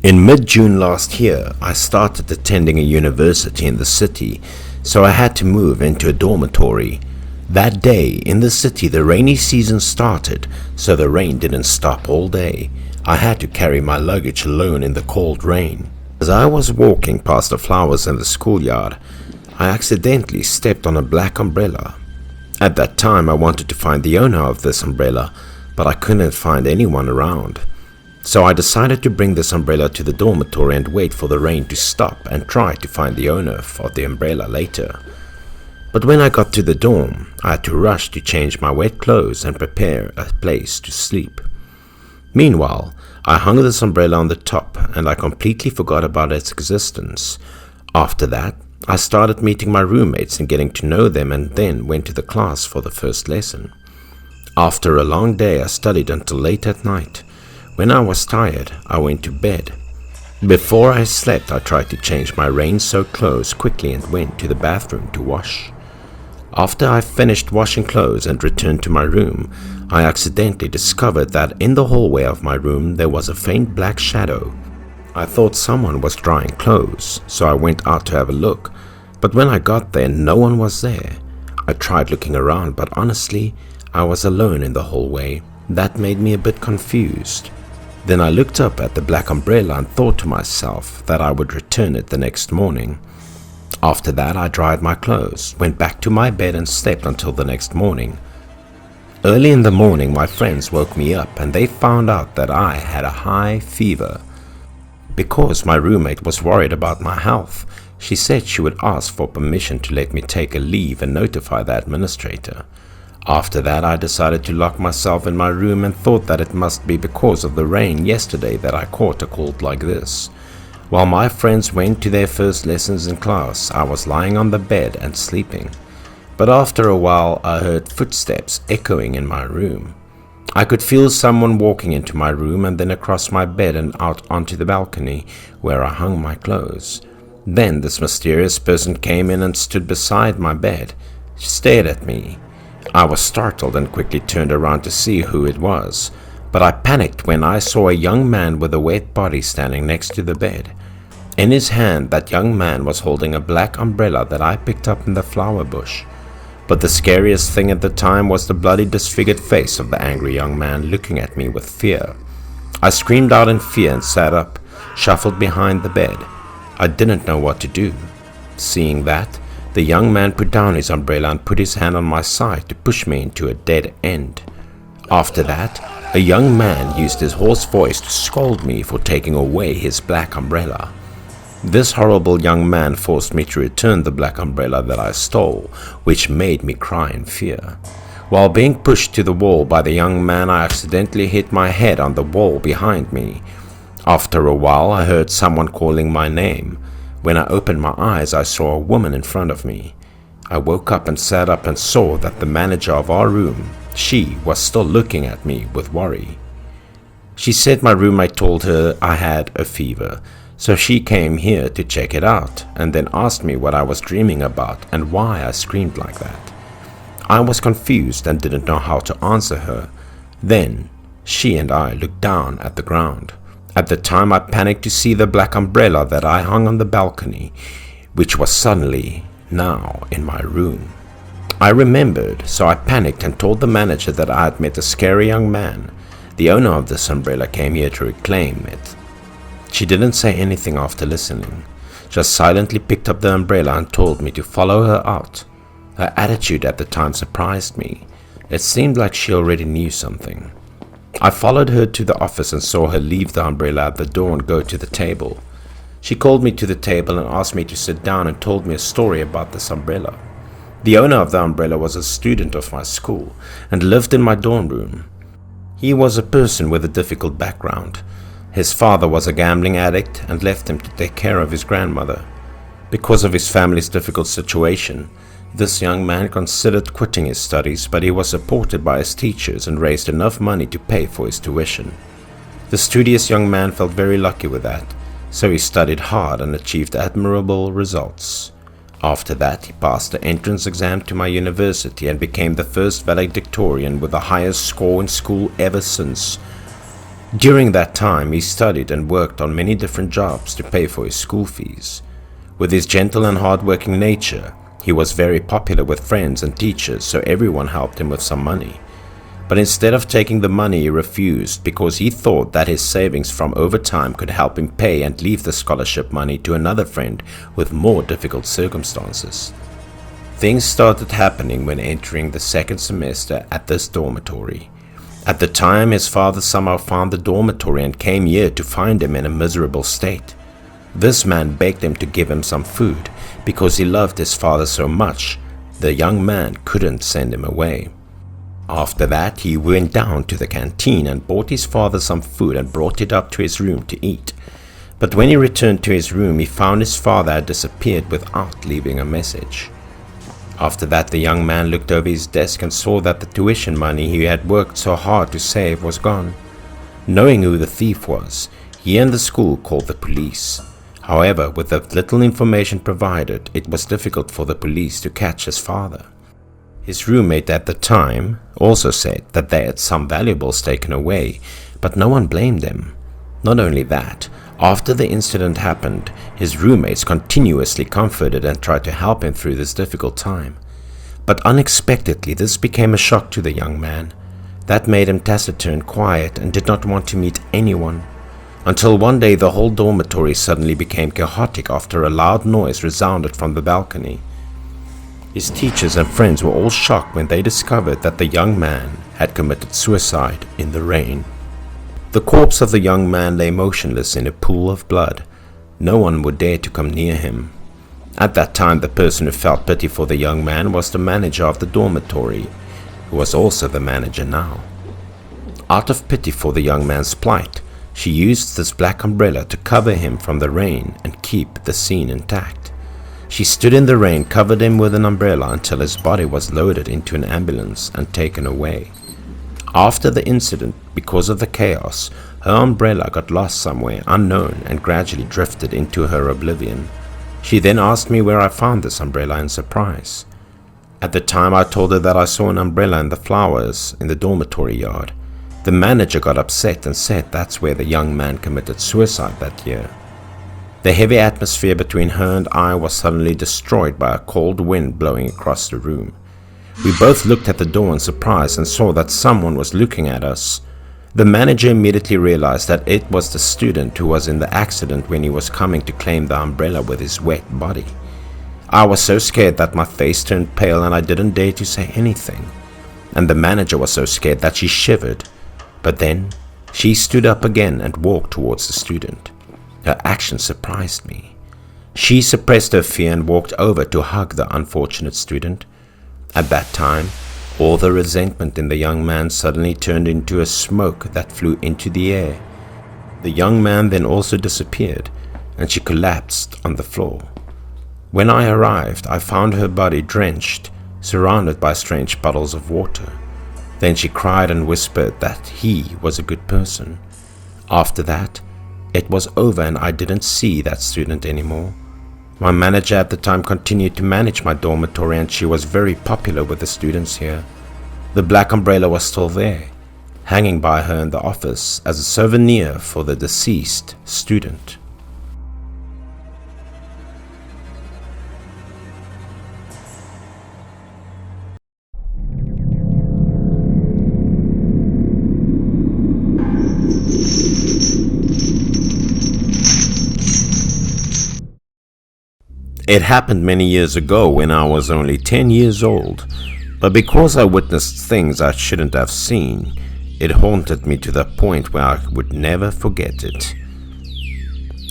In mid-June last year, I started attending a university in the city, so I had to move into a dormitory. That day, in the city, the rainy season started, so the rain didn't stop all day. I had to carry my luggage alone in the cold rain. As I was walking past the flowers in the schoolyard, I accidentally stepped on a black umbrella. At that time, I wanted to find the owner of this umbrella, but I couldn't find anyone around. So I decided to bring this umbrella to the dormitory and wait for the rain to stop and try to find the owner of the umbrella later. But when I got to the dorm, I had to rush to change my wet clothes and prepare a place to sleep. Meanwhile, I hung this umbrella on the top and I completely forgot about its existence. After that, I started meeting my roommates and getting to know them, and then went to the class for the first lesson. After a long day, I studied until late at night. When I was tired, I went to bed. Before I slept, I tried to change my rain-soaked clothes quickly and went to the bathroom to wash. After I finished washing clothes and returned to my room, I accidentally discovered that in the hallway of my room there was a faint black shadow. I thought someone was drying clothes, so I went out to have a look, but when I got there, no one was there. I tried looking around, but honestly, I was alone in the hallway. That made me a bit confused. Then I looked up at the black umbrella and thought to myself that I would return it the next morning. After that, I dried my clothes, went back to my bed and slept until the next morning. Early in the morning, my friends woke me up and they found out that I had a high fever. Because my roommate was worried about my health, she said she would ask for permission to let me take a leave and notify the administrator. After that, I decided to lock myself in my room and thought that it must be because of the rain yesterday that I caught a cold like this. While my friends went to their first lessons in class, I was lying on the bed and sleeping. But after a while, I heard footsteps echoing in my room. I could feel someone walking into my room and then across my bed and out onto the balcony where I hung my clothes. Then this mysterious person came in and stood beside my bed. She stared at me. I was startled and quickly turned around to see who it was, but I panicked when I saw a young man with a wet body standing next to the bed. In his hand, that young man was holding a black umbrella that I picked up in the flower bush. But the scariest thing at the time was the bloody disfigured face of the angry young man looking at me with fear. I screamed out in fear and sat up, shuffled behind the bed. I didn't know what to do. Seeing that, the young man put down his umbrella and put his hand on my side to push me into a dead end. After that, a young man used his hoarse voice to scold me for taking away his black umbrella. This horrible young man forced me to return the black umbrella that I stole, which made me cry in fear. While being pushed to the wall by the young man, I accidentally hit my head on the wall behind me. After a while, I heard someone calling my name. When I opened my eyes, I saw a woman in front of me. I woke up and sat up and saw that the manager of our room, she was still looking at me with worry. She said my roommate told her I had a fever, so she came here to check it out and then asked me what I was dreaming about and why I screamed like that. I was confused and didn't know how to answer her. Then she and I looked down at the ground. At the time, I panicked to see the black umbrella that I hung on the balcony, which was suddenly now in my room. I remembered, so I panicked and told the manager that I had met a scary young man. The owner of this umbrella came here to reclaim it. She didn't say anything after listening, just silently picked up the umbrella and told me to follow her out. Her attitude at the time surprised me. It seemed like she already knew something. I followed her to the office and saw her leave the umbrella at the door and go to the table. She called me to the table and asked me to sit down and told me a story about this umbrella. The owner of the umbrella was a student of my school and lived in my dorm room. He was a person with a difficult background. His father was a gambling addict and left him to take care of his grandmother. Because of his family's difficult situation, this young man considered quitting his studies, but he was supported by his teachers and raised enough money to pay for his tuition. The studious young man felt very lucky with that, so he studied hard and achieved admirable results. After that, he passed the entrance exam to my university and became the first valedictorian with the highest score in school ever since. During that time, he studied and worked on many different jobs to pay for his school fees. With his gentle and hard-working nature, he was very popular with friends and teachers, so everyone helped him with some money. But instead of taking the money, he refused because he thought that his savings from overtime could help him pay and leave the scholarship money to another friend with more difficult circumstances. Things started happening when entering the second semester at this dormitory. At the time, his father somehow found the dormitory and came here to find him in a miserable state. This man begged him to give him some food because he loved his father so much. The young man couldn't send him away. After that, he went down to the canteen and bought his father some food and brought it up to his room to eat. But when he returned to his room, he found his father had disappeared without leaving a message. After that, the young man looked over his desk and saw that the tuition money he had worked so hard to save was gone. Knowing who the thief was, he and the school called the police. However, with the little information provided, it was difficult for the police to catch his father. His roommate at the time also said that they had some valuables taken away, but no one blamed them. Not only that, after the incident happened, his roommates continuously comforted and tried to help him through this difficult time. But unexpectedly, this became a shock to the young man. That made him taciturn, quiet, and did not want to meet anyone. Until one day the whole dormitory suddenly became chaotic after a loud noise resounded from the balcony. His teachers and friends were all shocked when they discovered that the young man had committed suicide in the rain. The corpse of the young man lay motionless in a pool of blood. No one would dare to come near him. At that time, the person who felt pity for the young man was the manager of the dormitory, who was also the manager now. Out of pity for the young man's plight, she used this black umbrella to cover him from the rain and keep the scene intact. She stood in the rain, covered him with an umbrella until his body was loaded into an ambulance and taken away. After the incident, because of the chaos, her umbrella got lost somewhere unknown and gradually drifted into her oblivion. She then asked me where I found this umbrella in surprise. At the time, I told her that I saw an umbrella in the flowers in the dormitory yard. The manager got upset and said that's where the young man committed suicide that year. The heavy atmosphere between her and I was suddenly destroyed by a cold wind blowing across the room. We both looked at the door in surprise and saw that someone was looking at us. The manager immediately realized that it was the student who was in the accident when he was coming to claim the umbrella with his wet body. I was so scared that my face turned pale and I didn't dare to say anything. And the manager was so scared that she shivered. But then she stood up again and walked towards the student. Her action surprised me. She suppressed her fear and walked over to hug the unfortunate student. At that time, all the resentment in the young man suddenly turned into a smoke that flew into the air. The young man then also disappeared, and she collapsed on the floor. When I arrived, I found her body drenched, surrounded by strange puddles of water. Then she cried and whispered that he was a good person. After that, it was over and I didn't see that student anymore. My manager at the time continued to manage my dormitory and she was very popular with the students here. The black umbrella was still there, hanging by her in the office as a souvenir for the deceased student. It happened many years ago when I was only 10 years old, but because I witnessed things I shouldn't have seen, it haunted me to the point where I would never forget it.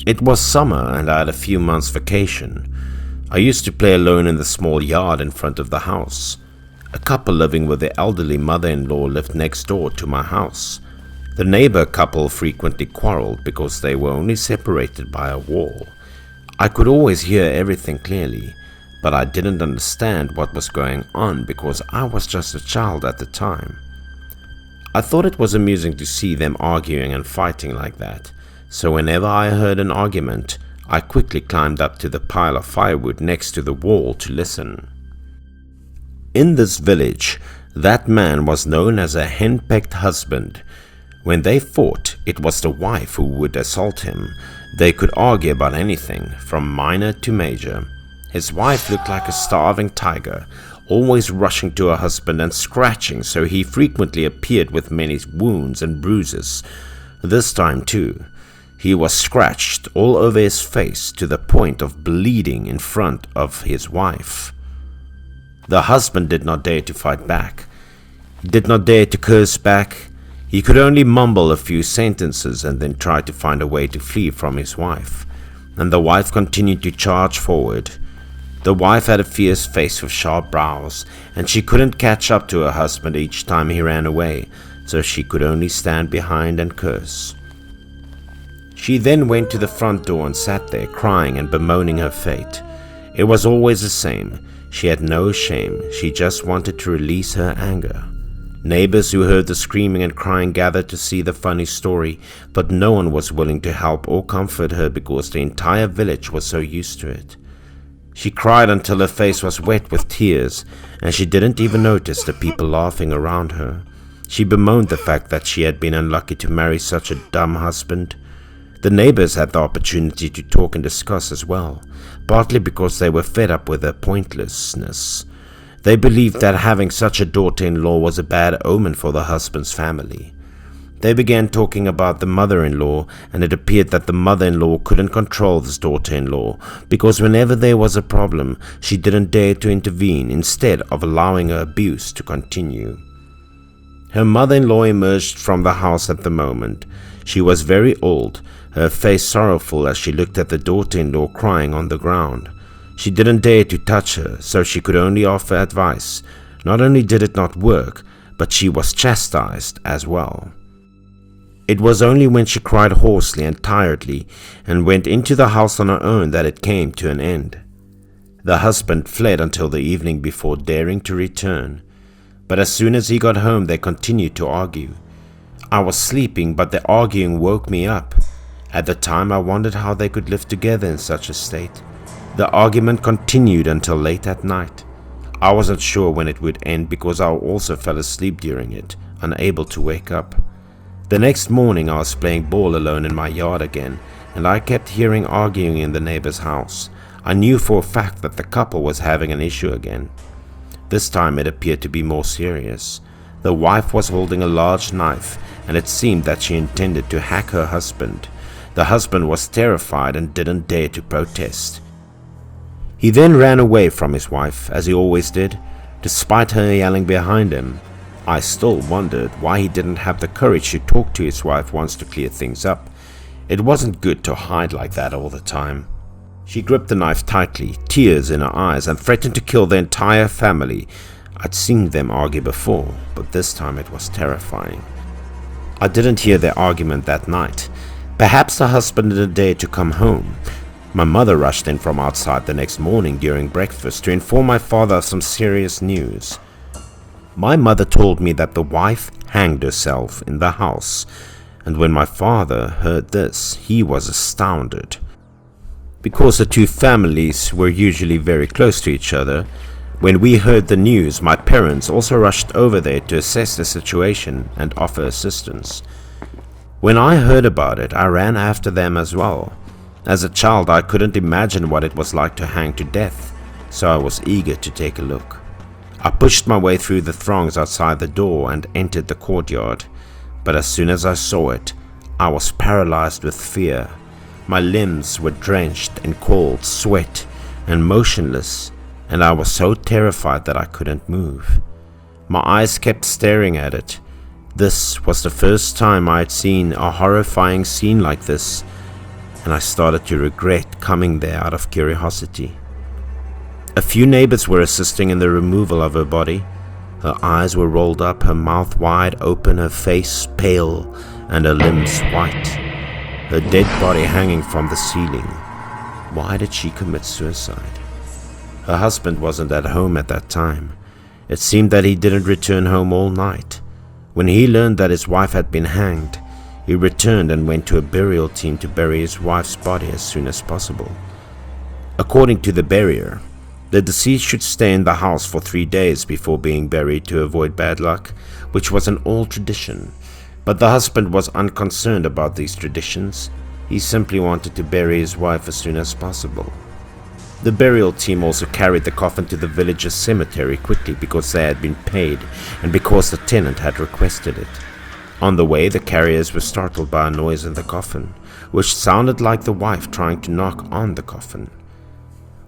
It was summer and I had a few months vacation. I used to play alone in the small yard in front of the house. A couple living with their elderly mother-in-law lived next door to my house. The neighbor couple frequently quarreled because they were only separated by a wall. I could always hear everything clearly, but I didn't understand what was going on because I was just a child at the time. I thought it was amusing to see them arguing and fighting like that, so whenever I heard an argument, I quickly climbed up to the pile of firewood next to the wall to listen. In this village, that man was known as a henpecked husband. When they fought, it was the wife who would assault him. They could argue about anything, from minor to major. His wife looked like a starving tiger, always rushing to her husband and scratching, so he frequently appeared with many wounds and bruises. This time too, he was scratched all over his face to the point of bleeding in front of his wife. The husband did not dare to fight back. He did not dare to curse back. He could only mumble a few sentences and then try to find a way to flee from his wife. And the wife continued to charge forward. The wife had a fierce face with sharp brows, and she couldn't catch up to her husband each time he ran away, so she could only stand behind and curse. She then went to the front door and sat there, crying and bemoaning her fate. It was always the same. She had no shame. She just wanted to release her anger. Neighbors who heard the screaming and crying gathered to see the funny story, but no one was willing to help or comfort her because the entire village was so used to it. She cried until her face was wet with tears, and she didn't even notice the people laughing around her. She bemoaned the fact that she had been unlucky to marry such a dumb husband. The neighbors had the opportunity to talk and discuss as well, partly because they were fed up with her pointlessness. They believed that having such a daughter-in-law was a bad omen for the husband's family. They began talking about the mother-in-law, and it appeared that the mother-in-law couldn't control this daughter-in-law, because whenever there was a problem, she didn't dare to intervene instead of allowing her abuse to continue. Her mother-in-law emerged from the house at the moment. She was very old, her face sorrowful as she looked at the daughter-in-law crying on the ground. She didn't dare to touch her, so she could only offer advice. Not only did it not work, but she was chastised as well. It was only when she cried hoarsely and tiredly and went into the house on her own that it came to an end. The husband fled until the evening before daring to return, but as soon as he got home they continued to argue. I was sleeping, but the arguing woke me up. At the time I wondered how they could live together in such a state. The argument continued until late at night. I wasn't sure when it would end because I also fell asleep during it, unable to wake up. The next morning I was playing ball alone in my yard again, and I kept hearing arguing in the neighbor's house. I knew for a fact that the couple was having an issue again. This time it appeared to be more serious. The wife was holding a large knife, and it seemed that she intended to hack her husband. The husband was terrified and didn't dare to protest. He then ran away from his wife, as he always did, despite her yelling behind him. I still wondered why he didn't have the courage to talk to his wife once to clear things up. It wasn't good to hide like that all the time. She gripped the knife tightly, tears in her eyes, and threatened to kill the entire family. I'd seen them argue before, but this time it was terrifying. I didn't hear their argument that night. Perhaps the husband didn't dare to come home. My mother rushed in from outside the next morning during breakfast to inform my father of some serious news. My mother told me that the wife hanged herself in the house, and when my father heard this, he was astounded. Because the two families were usually very close to each other, when we heard the news, my parents also rushed over there to assess the situation and offer assistance. When I heard about it, I ran after them as well. As a child, I couldn't imagine what it was like to hang to death, so I was eager to take a look. I pushed my way through the throngs outside the door and entered the courtyard, but as soon as I saw it, I was paralyzed with fear. My limbs were drenched in cold sweat and motionless, and I was so terrified that I couldn't move. My eyes kept staring at it. This was the first time I had seen a horrifying scene like this, and I started to regret coming there out of curiosity. A few neighbors were assisting in the removal of her body. Her eyes were rolled up, her mouth wide open, her face pale, and her limbs white. Her dead body hanging from the ceiling. Why did she commit suicide? Her husband wasn't at home at that time. It seemed that he didn't return home all night. When he learned that his wife had been hanged, he returned and went to a burial team to bury his wife's body as soon as possible. According to the burier, the deceased should stay in the house for 3 days before being buried to avoid bad luck, which was an old tradition. But the husband was unconcerned about these traditions. He simply wanted to bury his wife as soon as possible. The burial team also carried the coffin to the village's cemetery quickly because they had been paid and because the tenant had requested it. On the way, the carriers were startled by a noise in the coffin, which sounded like the wife trying to knock on the coffin.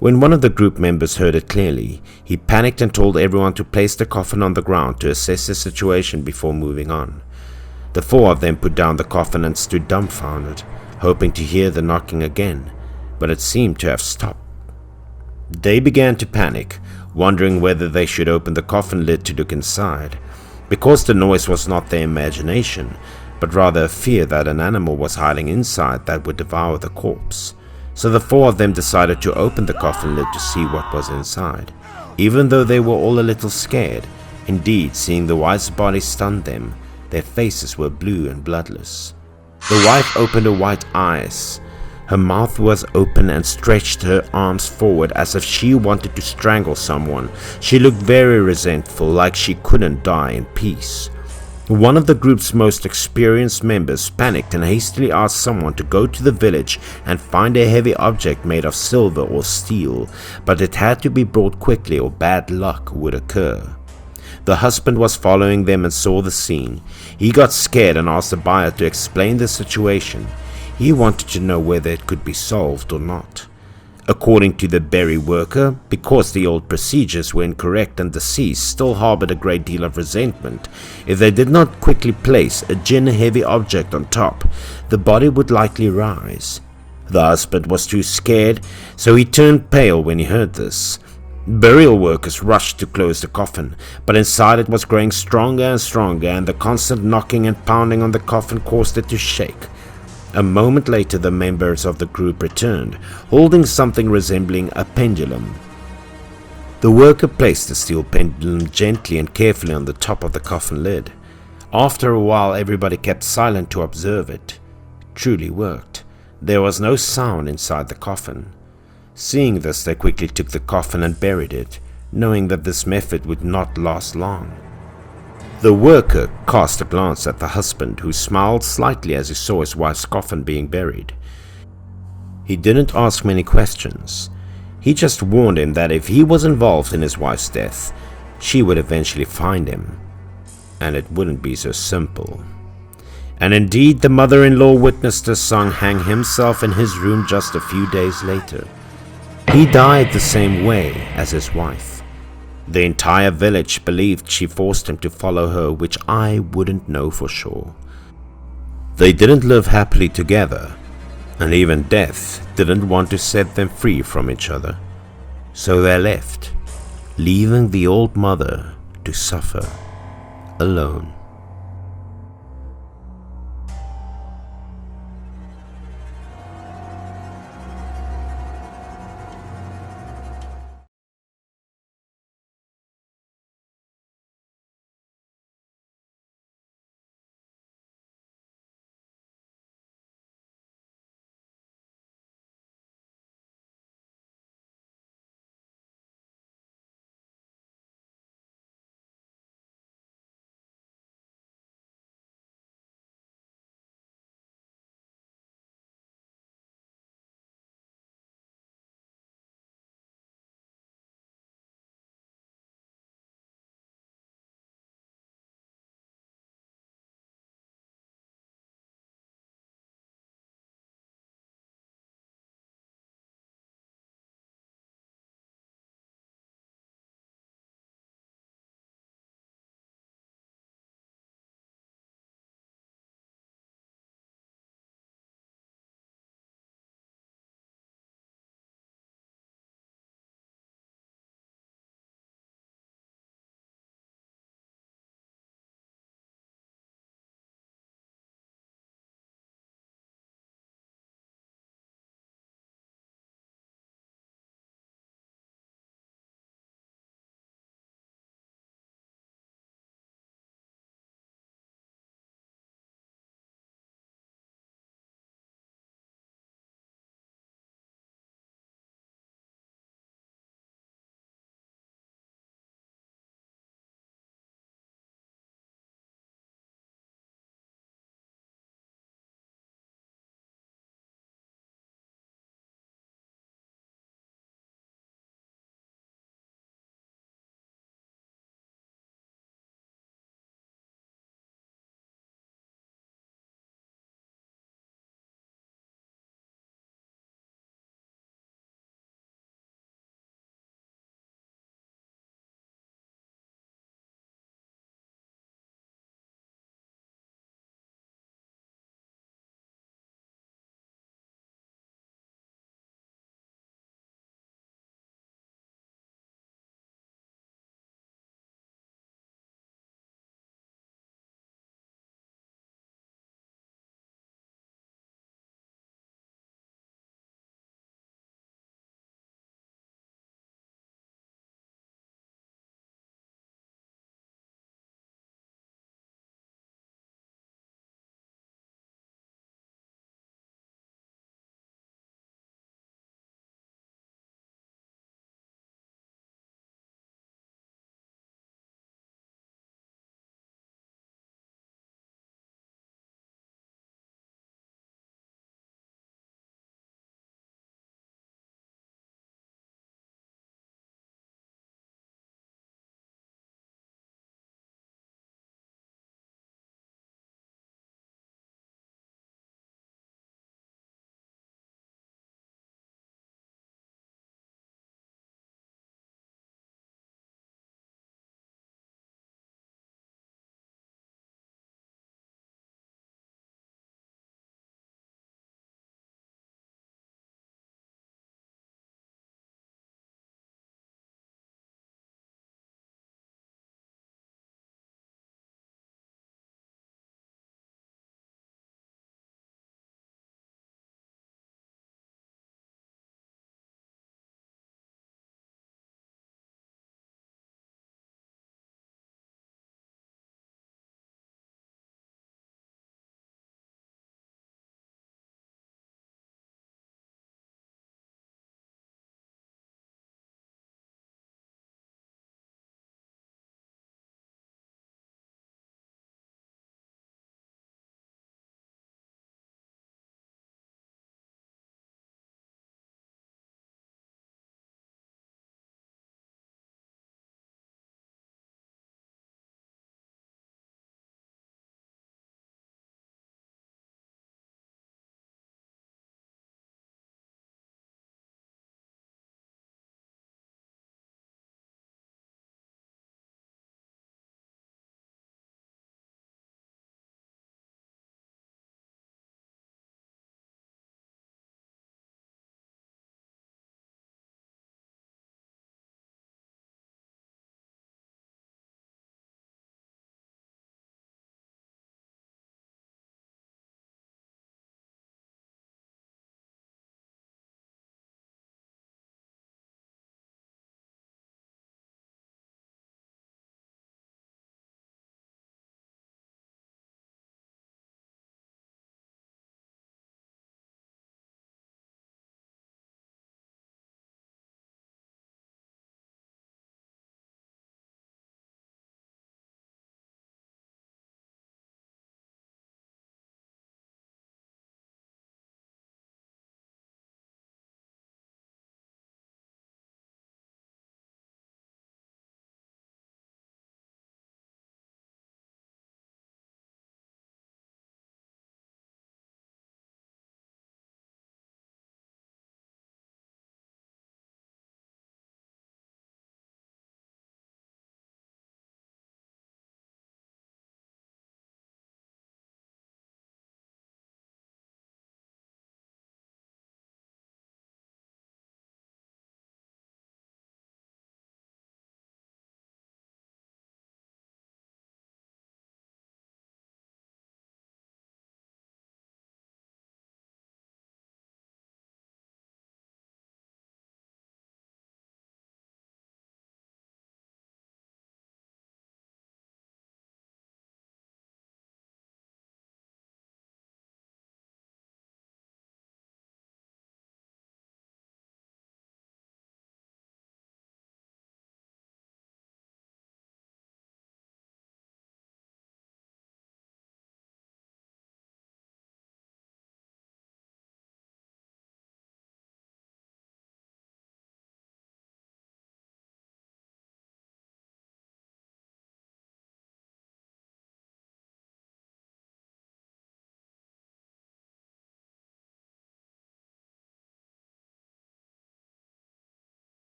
When one of the group members heard it clearly, he panicked and told everyone to place the coffin on the ground to assess the situation before moving on. The four of them put down the coffin and stood dumbfounded, hoping to hear the knocking again, but it seemed to have stopped. They began to panic, wondering whether they should open the coffin lid to look inside, because the noise was not their imagination, but rather a fear that an animal was hiding inside that would devour the corpse. So the four of them decided to open the coffin lid to see what was inside, even though they were all a little scared. Indeed, seeing the wife's body stunned them. Their faces were blue and bloodless. The wife opened her white eyes. Her mouth was open and stretched her arms forward as if she wanted to strangle someone. She looked very resentful, like she couldn't die in peace. One of the group's most experienced members panicked and hastily asked someone to go to the village and find a heavy object made of silver or steel, but it had to be brought quickly or bad luck would occur. The husband was following them and saw the scene. He got scared and asked the buyer to explain the situation. He wanted to know whether it could be solved or not. According to the berry worker, because the old procedures were incorrect and deceased still harbored a great deal of resentment, if they did not quickly place a gin-heavy object on top, the body would likely rise. The husband was too scared, so he turned pale when he heard this. Burial workers rushed to close the coffin, but inside it was growing stronger and stronger, and the constant knocking and pounding on the coffin caused it to shake. A moment later, the members of the group returned, holding something resembling a pendulum. The worker placed the steel pendulum gently and carefully on the top of the coffin lid. After a while, everybody kept silent to observe it. It truly worked. There was no sound inside the coffin. Seeing this, they quickly took the coffin and buried it, knowing that this method would not last long. The worker cast a glance at the husband, who smiled slightly as he saw his wife's coffin being buried. He didn't ask many questions. He just warned him that if he was involved in his wife's death, she would eventually find him, and it wouldn't be so simple. And indeed, the mother-in-law witnessed her son hang himself in his room just a few days later. He died the same way as his wife. The entire village believed she forced him to follow her, which I wouldn't know for sure. They didn't live happily together, and even death didn't want to set them free from each other. So they left, leaving the old mother to suffer alone.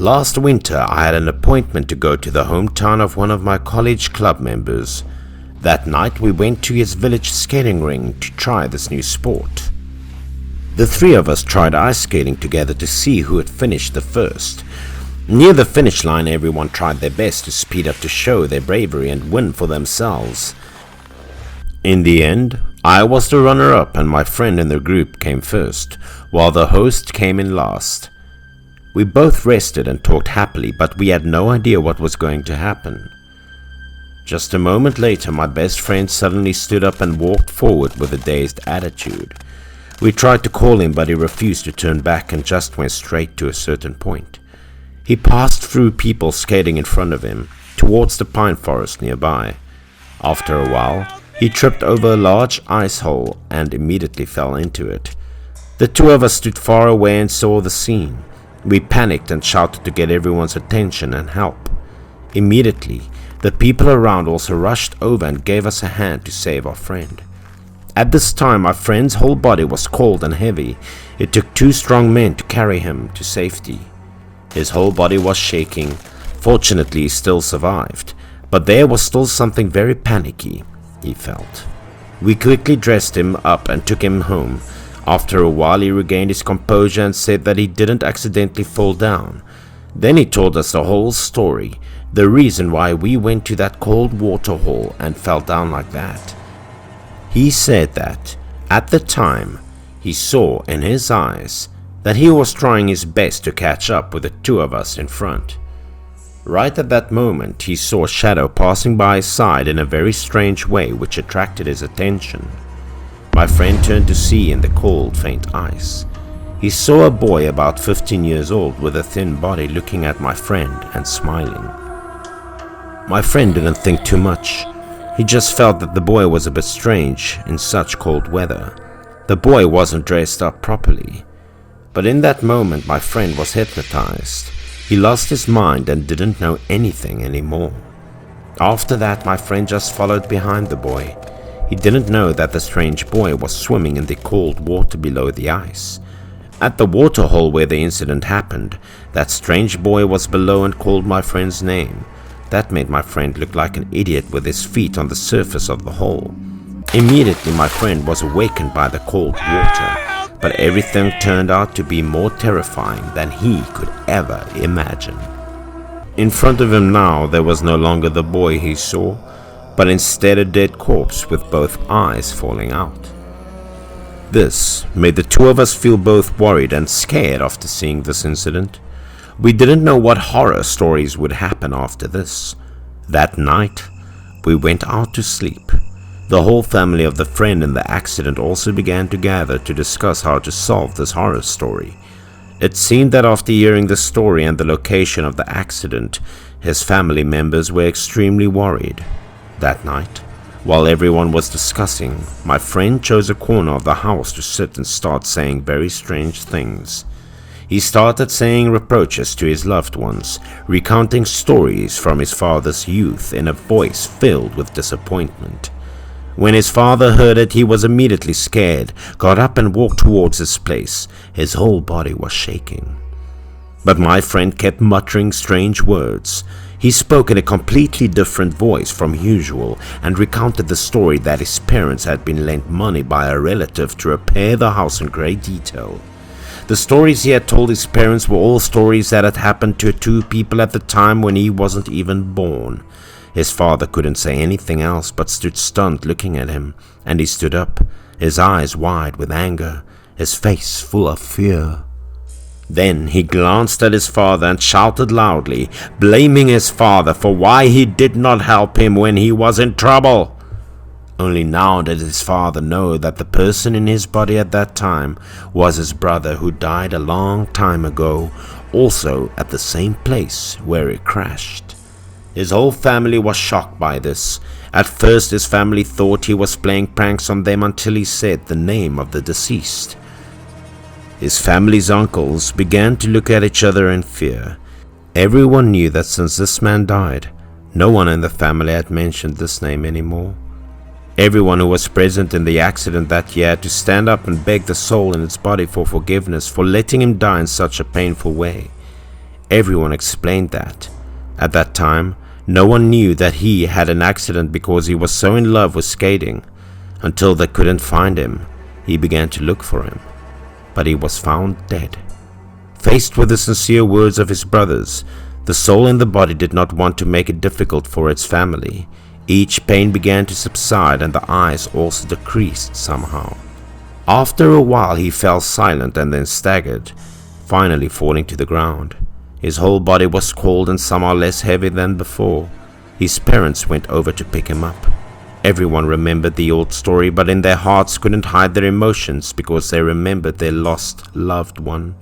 Last winter, I had an appointment to go to the hometown of one of my college club members. That night, we went to his village skating rink to try this new sport. The three of us tried ice skating together to see who had finished the first. Near the finish line, everyone tried their best to speed up to show their bravery and win for themselves. In the end, I was the runner-up and my friend in the group came first, while the host came in last. We both rested and talked happily, but we had no idea what was going to happen. Just a moment later, my best friend suddenly stood up and walked forward with a dazed attitude. We tried to call him, but he refused to turn back and just went straight to a certain point. He passed through people skating in front of him, towards the pine forest nearby. After a while, he tripped over a large ice hole and immediately fell into it. The two of us stood far away and saw the scene. We panicked and shouted to get everyone's attention and help. Immediately, the people around also rushed over and gave us a hand to save our friend. At this time, my friend's whole body was cold and heavy. It took 2 strong men to carry him to safety. His whole body was shaking. Fortunately, he still survived, but there was still something very panicky, he felt. We quickly dressed him up and took him home. After a while, he regained his composure and said that he didn't accidentally fall down. Then he told us the whole story, the reason why we went to that cold water hole and fell down like that. He said that, at the time, he saw in his eyes that he was trying his best to catch up with the two of us in front. Right at that moment, he saw a shadow passing by his side in a very strange way which attracted his attention. My friend turned to see in the cold, faint ice. He saw a boy about 15 years old with a thin body looking at my friend and smiling. My friend didn't think too much. He just felt that the boy was a bit strange in such cold weather. The boy wasn't dressed up properly. But in that moment, my friend was hypnotized. He lost his mind and didn't know anything anymore. After that, my friend just followed behind the boy. He didn't know that the strange boy was swimming in the cold water below the ice. At the waterhole where the incident happened, that strange boy was below and called my friend's name. That made my friend look like an idiot with his feet on the surface of the hole. Immediately, my friend was awakened by the cold water, but everything turned out to be more terrifying than he could ever imagine. In front of him now, there was no longer the boy he saw, but instead a dead corpse with both eyes falling out. This made the two of us feel both worried and scared after seeing this incident. We didn't know what horror stories would happen after this. That night, we went out to sleep. The whole family of the friend in the accident also began to gather to discuss how to solve this horror story. It seemed that after hearing the story and the location of the accident, his family members were extremely worried. That night, while everyone was discussing, my friend chose a corner of the house to sit and start saying very strange things. He started saying reproaches to his loved ones, recounting stories from his father's youth in a voice filled with disappointment. When his father heard it, he was immediately scared, got up and walked towards his place. His whole body was shaking. But my friend kept muttering strange words. He spoke in a completely different voice from usual and recounted the story that his parents had been lent money by a relative to repair the house in great detail. The stories he had told his parents were all stories that had happened to 2 people at the time when he wasn't even born. His father couldn't say anything else but stood stunned looking at him, and he stood up, his eyes wide with anger, his face full of fear. Then he glanced at his father and shouted loudly, blaming his father for why he did not help him when he was in trouble. Only now did his father know that the person in his body at that time was his brother who died a long time ago, also at the same place where it crashed. His whole family was shocked by this. At first his family thought he was playing pranks on them until he said the name of the deceased. His family's uncles began to look at each other in fear. Everyone knew that since this man died, no one in the family had mentioned this name anymore. Everyone who was present in the accident that year had to stand up and beg the soul in its body for forgiveness for letting him die in such a painful way. Everyone explained that. At that time, no one knew that he had an accident because he was so in love with skating. Until they couldn't find him, he began to look for him. But he was found dead. Faced with the sincere words of his brothers, the soul in the body did not want to make it difficult for its family. Each pain began to subside and the eyes also decreased somehow. After a while he fell silent and then staggered, finally falling to the ground. His whole body was cold and somehow less heavy than before. His parents went over to pick him up. Everyone remembered the old story, but in their hearts couldn't hide their emotions because they remembered their lost loved one.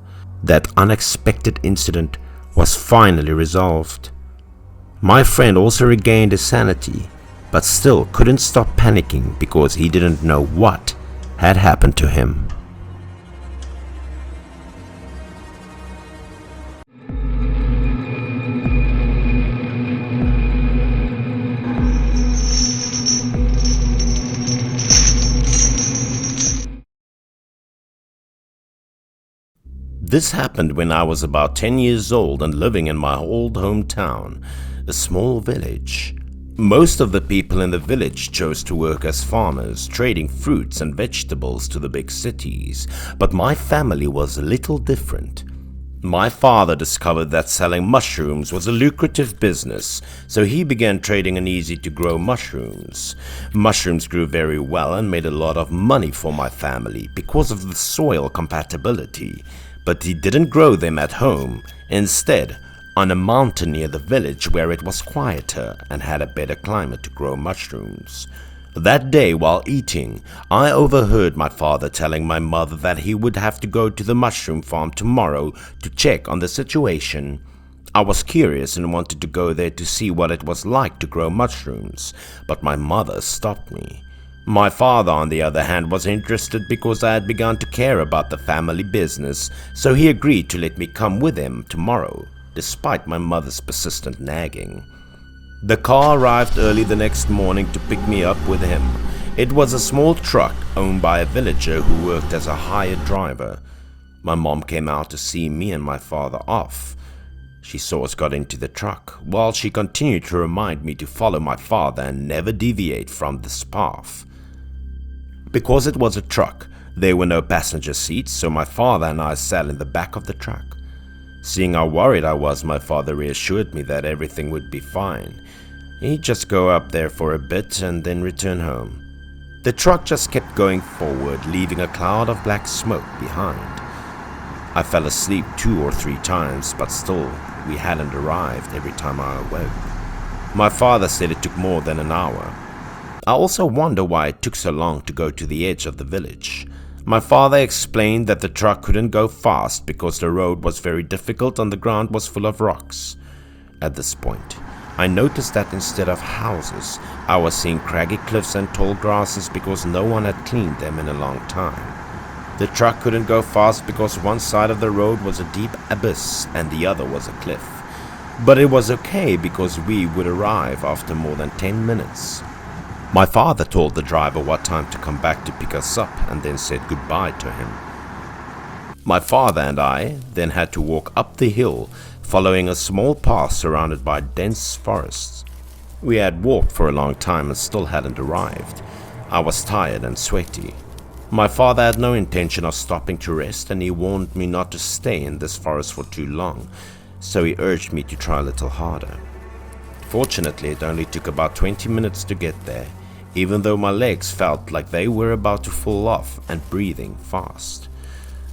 That unexpected incident was finally resolved. My friend also regained his sanity, but still couldn't stop panicking because he didn't know what had happened to him. This happened when I was about 10 years old and living in my old hometown, a small village. Most of the people in the village chose to work as farmers, trading fruits and vegetables to the big cities, but my family was a little different. My father discovered that selling mushrooms was a lucrative business, so he began trading in easy-to-grow mushrooms. Mushrooms grew very well and made a lot of money for my family because of the soil compatibility. But he didn't grow them at home, instead on a mountain near the village where it was quieter and had a better climate to grow mushrooms. That day while eating, I overheard my father telling my mother that he would have to go to the mushroom farm tomorrow to check on the situation. I was curious and wanted to go there to see what it was like to grow mushrooms, but my mother stopped me. My father, on the other hand, was interested because I had begun to care about the family business, so he agreed to let me come with him tomorrow, despite my mother's persistent nagging. The car arrived early the next morning to pick me up with him. It was a small truck owned by a villager who worked as a hired driver. My mom came out to see me and my father off. She saw us got into the truck, while she continued to remind me to follow my father and never deviate from this path. Because it was a truck, there were no passenger seats, so my father and I sat in the back of the truck. Seeing how worried I was, my father reassured me that everything would be fine. He'd just go up there for a bit and then return home. The truck just kept going forward, leaving a cloud of black smoke behind. I fell asleep 2 or 3 times, but still, we hadn't arrived every time I awoke. My father said it took more than an hour. I also wonder why it took so long to go to the edge of the village. My father explained that the truck couldn't go fast because the road was very difficult and the ground was full of rocks. At this point, I noticed that instead of houses, I was seeing craggy cliffs and tall grasses because no one had cleaned them in a long time. The truck couldn't go fast because one side of the road was a deep abyss and the other was a cliff. But it was okay because we would arrive after more than 10 minutes. My father told the driver what time to come back to pick us up and then said goodbye to him. My father and I then had to walk up the hill, following a small path surrounded by dense forests. We had walked for a long time and still hadn't arrived. I was tired and sweaty. My father had no intention of stopping to rest and he warned me not to stay in this forest for too long, so he urged me to try a little harder. Fortunately, it only took about 20 minutes to get there, even though my legs felt like they were about to fall off and breathing fast.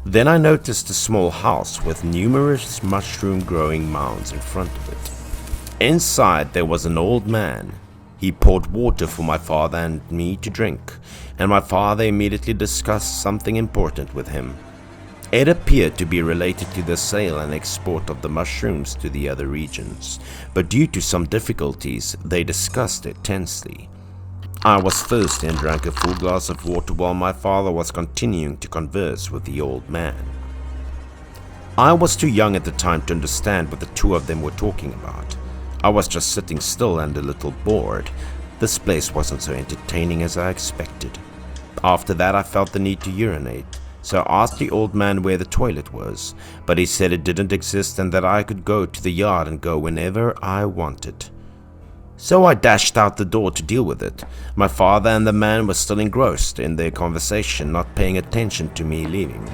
Then I noticed a small house with numerous mushroom-growing mounds in front of it. Inside there was an old man. He poured water for my father and me to drink, and my father immediately discussed something important with him. It appeared to be related to the sale and export of the mushrooms to the other regions, but due to some difficulties, they discussed it tensely. I was thirsty and drank a full glass of water while my father was continuing to converse with the old man. I was too young at the time to understand what the two of them were talking about. I was just sitting still and a little bored. This place wasn't so entertaining as I expected. After that, I felt the need to urinate, so I asked the old man where the toilet was, but he said it didn't exist and that I could go to the yard and go whenever I wanted. So I dashed out the door to deal with it. My father and the man were still engrossed in their conversation, not paying attention to me leaving.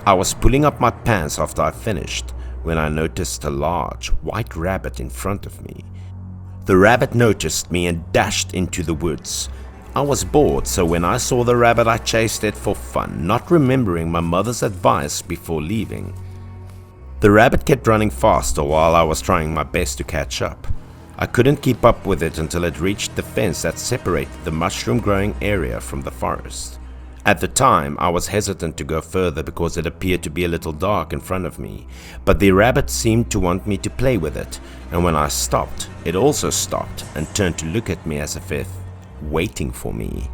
I was pulling up my pants after I finished when I noticed a large white rabbit in front of me. The rabbit noticed me and dashed into the woods. I was bored, so when I saw the rabbit I chased it for fun, not remembering my mother's advice before leaving. The rabbit kept running faster while I was trying my best to catch up. I couldn't keep up with it until it reached the fence that separated the mushroom growing area from the forest. At the time, I was hesitant to go further because it appeared to be a little dark in front of me, but the rabbit seemed to want me to play with it, and when I stopped, it also stopped and turned to look at me as if waiting for me.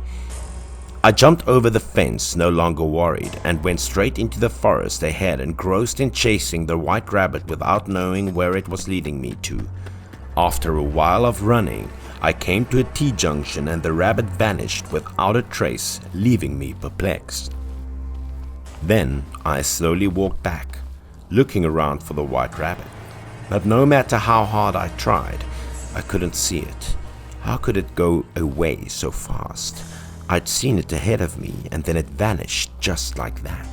I jumped over the fence, no longer worried, and went straight into the forest ahead, engrossed in chasing the white rabbit without knowing where it was leading me to. After a while of running, I came to a T-junction and the rabbit vanished without a trace, leaving me perplexed. Then I slowly walked back, looking around for the white rabbit. But no matter how hard I tried, I couldn't see it. How could it go away so fast? I'd seen it ahead of me and then it vanished just like that.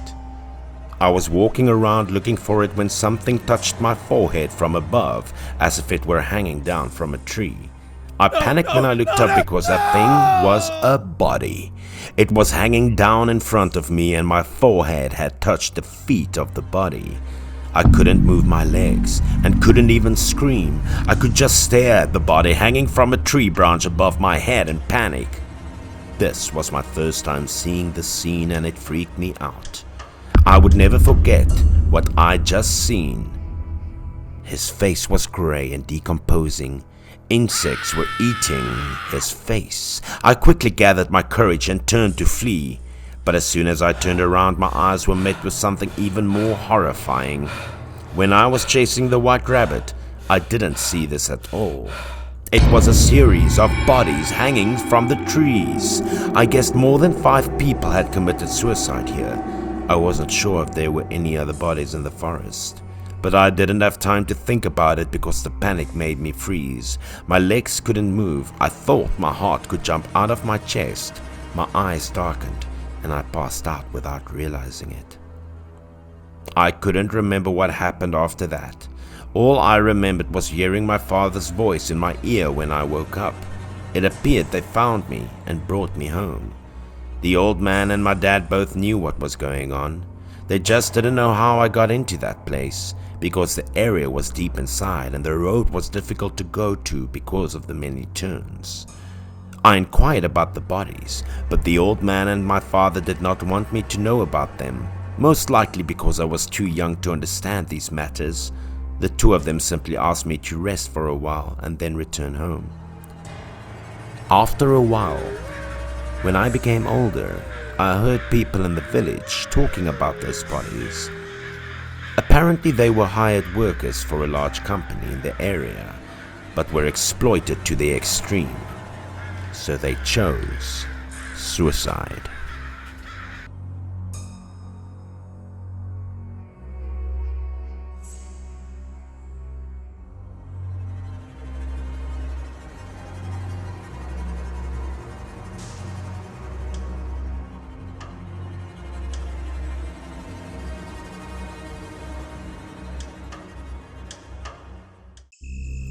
I was walking around looking for it when something touched my forehead from above, as if it were hanging down from a tree. I panicked when I looked up because that thing was a body. It was hanging down in front of me and my forehead had touched the feet of the body. I couldn't move my legs and couldn't even scream. I could just stare at the body hanging from a tree branch above my head and panic. This was my first time seeing the scene and it freaked me out. I would never forget what I'd just seen. His face was gray and decomposing. Insects were eating his face. I quickly gathered my courage and turned to flee. But as soon as I turned around, my eyes were met with something even more horrifying. When I was chasing the white rabbit, I didn't see this at all. It was a series of bodies hanging from the trees. I guessed more than 5 people had committed suicide here. I wasn't sure if there were any other bodies in the forest. But I didn't have time to think about it because the panic made me freeze. My legs couldn't move. I thought my heart could jump out of my chest. My eyes darkened and I passed out without realizing it. I couldn't remember what happened after that. All I remembered was hearing my father's voice in my ear when I woke up. It appeared they found me and brought me home. The old man and my dad both knew what was going on. They just didn't know how I got into that place, because the area was deep inside and the road was difficult to go to because of the many turns. I inquired about the bodies, but the old man and my father did not want me to know about them, most likely because I was too young to understand these matters. The two of them simply asked me to rest for a while and then return home. After a while, when I became older, I heard people in the village talking about those bodies. Apparently they were hired workers for a large company in the area, but were exploited to the extreme. So they chose suicide.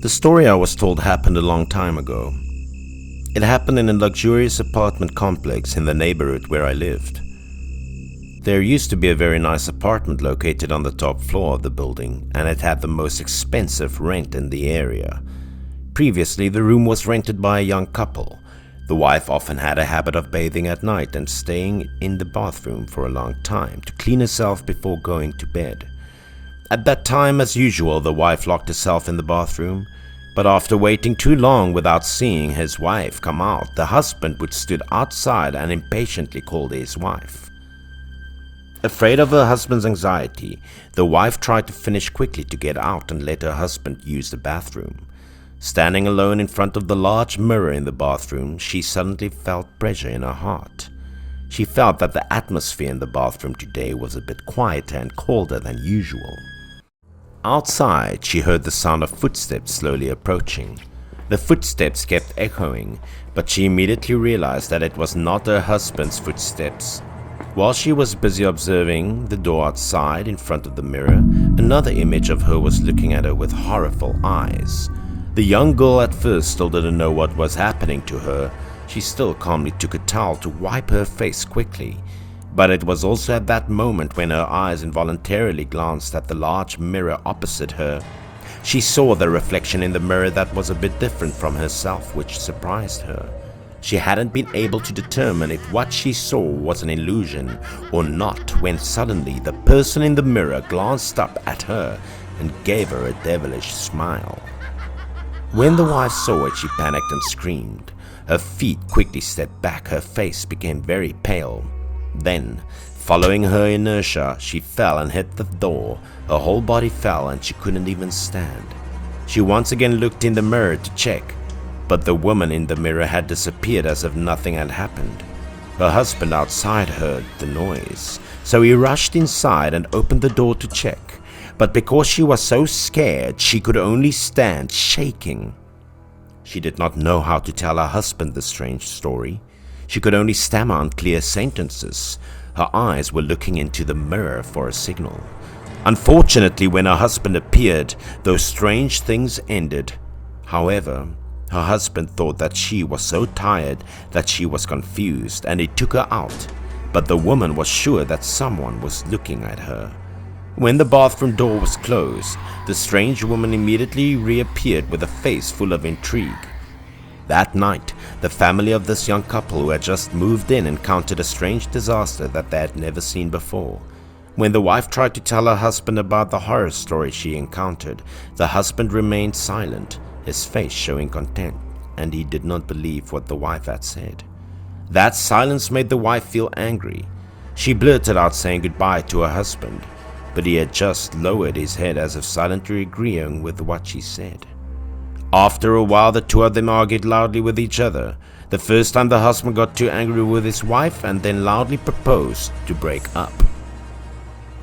The story I was told happened a long time ago. It happened in a luxurious apartment complex in the neighborhood where I lived. There used to be a very nice apartment located on the top floor of the building, and it had the most expensive rent in the area. Previously, the room was rented by a young couple. The wife often had a habit of bathing at night and staying in the bathroom for a long time to clean herself before going to bed. At that time, as usual, the wife locked herself in the bathroom, but after waiting too long without seeing his wife come out, the husband would stood outside and impatiently called his wife. Afraid of her husband's anxiety, the wife tried to finish quickly to get out and let her husband use the bathroom. Standing alone in front of the large mirror in the bathroom, she suddenly felt pressure in her heart. She felt that the atmosphere in the bathroom today was a bit quieter and colder than usual. Outside, she heard the sound of footsteps slowly approaching. The footsteps kept echoing, but she immediately realized that it was not her husband's footsteps. While she was busy observing the door outside in front of the mirror, another image of her was looking at her with horrible eyes. The young girl at first still didn't know what was happening to her. She still calmly took a towel to wipe her face quickly. But it was also at that moment when her eyes involuntarily glanced at the large mirror opposite her. She saw the reflection in the mirror that was a bit different from herself, which surprised her. She hadn't been able to determine if what she saw was an illusion or not when suddenly the person in the mirror glanced up at her and gave her a devilish smile. When the wife saw it, she panicked and screamed. Her feet quickly stepped back, her face became very pale. Then, following her inertia, she fell and hit the door. Her whole body fell and she couldn't even stand. She once again looked in the mirror to check, but the woman in the mirror had disappeared as if nothing had happened. Her husband outside heard the noise, so he rushed inside and opened the door to check. But because she was so scared, she could only stand shaking. She did not know how to tell her husband the strange story. She could only stammer unclear sentences. Her eyes were looking into the mirror for a signal. Unfortunately, when her husband appeared, those strange things ended. However, her husband thought that she was so tired that she was confused, and he took her out. But the woman was sure that someone was looking at her. When the bathroom door was closed, the strange woman immediately reappeared with a face full of intrigue. That night, the family of this young couple who had just moved in encountered a strange disaster that they had never seen before. When the wife tried to tell her husband about the horror story she encountered, the husband remained silent, his face showing contempt, and he did not believe what the wife had said. That silence made the wife feel angry. She blurted out saying goodbye to her husband, but he had just lowered his head as if silently agreeing with what she said. After a while, the two of them argued loudly with each other. The first time the husband got too angry with his wife and then loudly proposed to break up.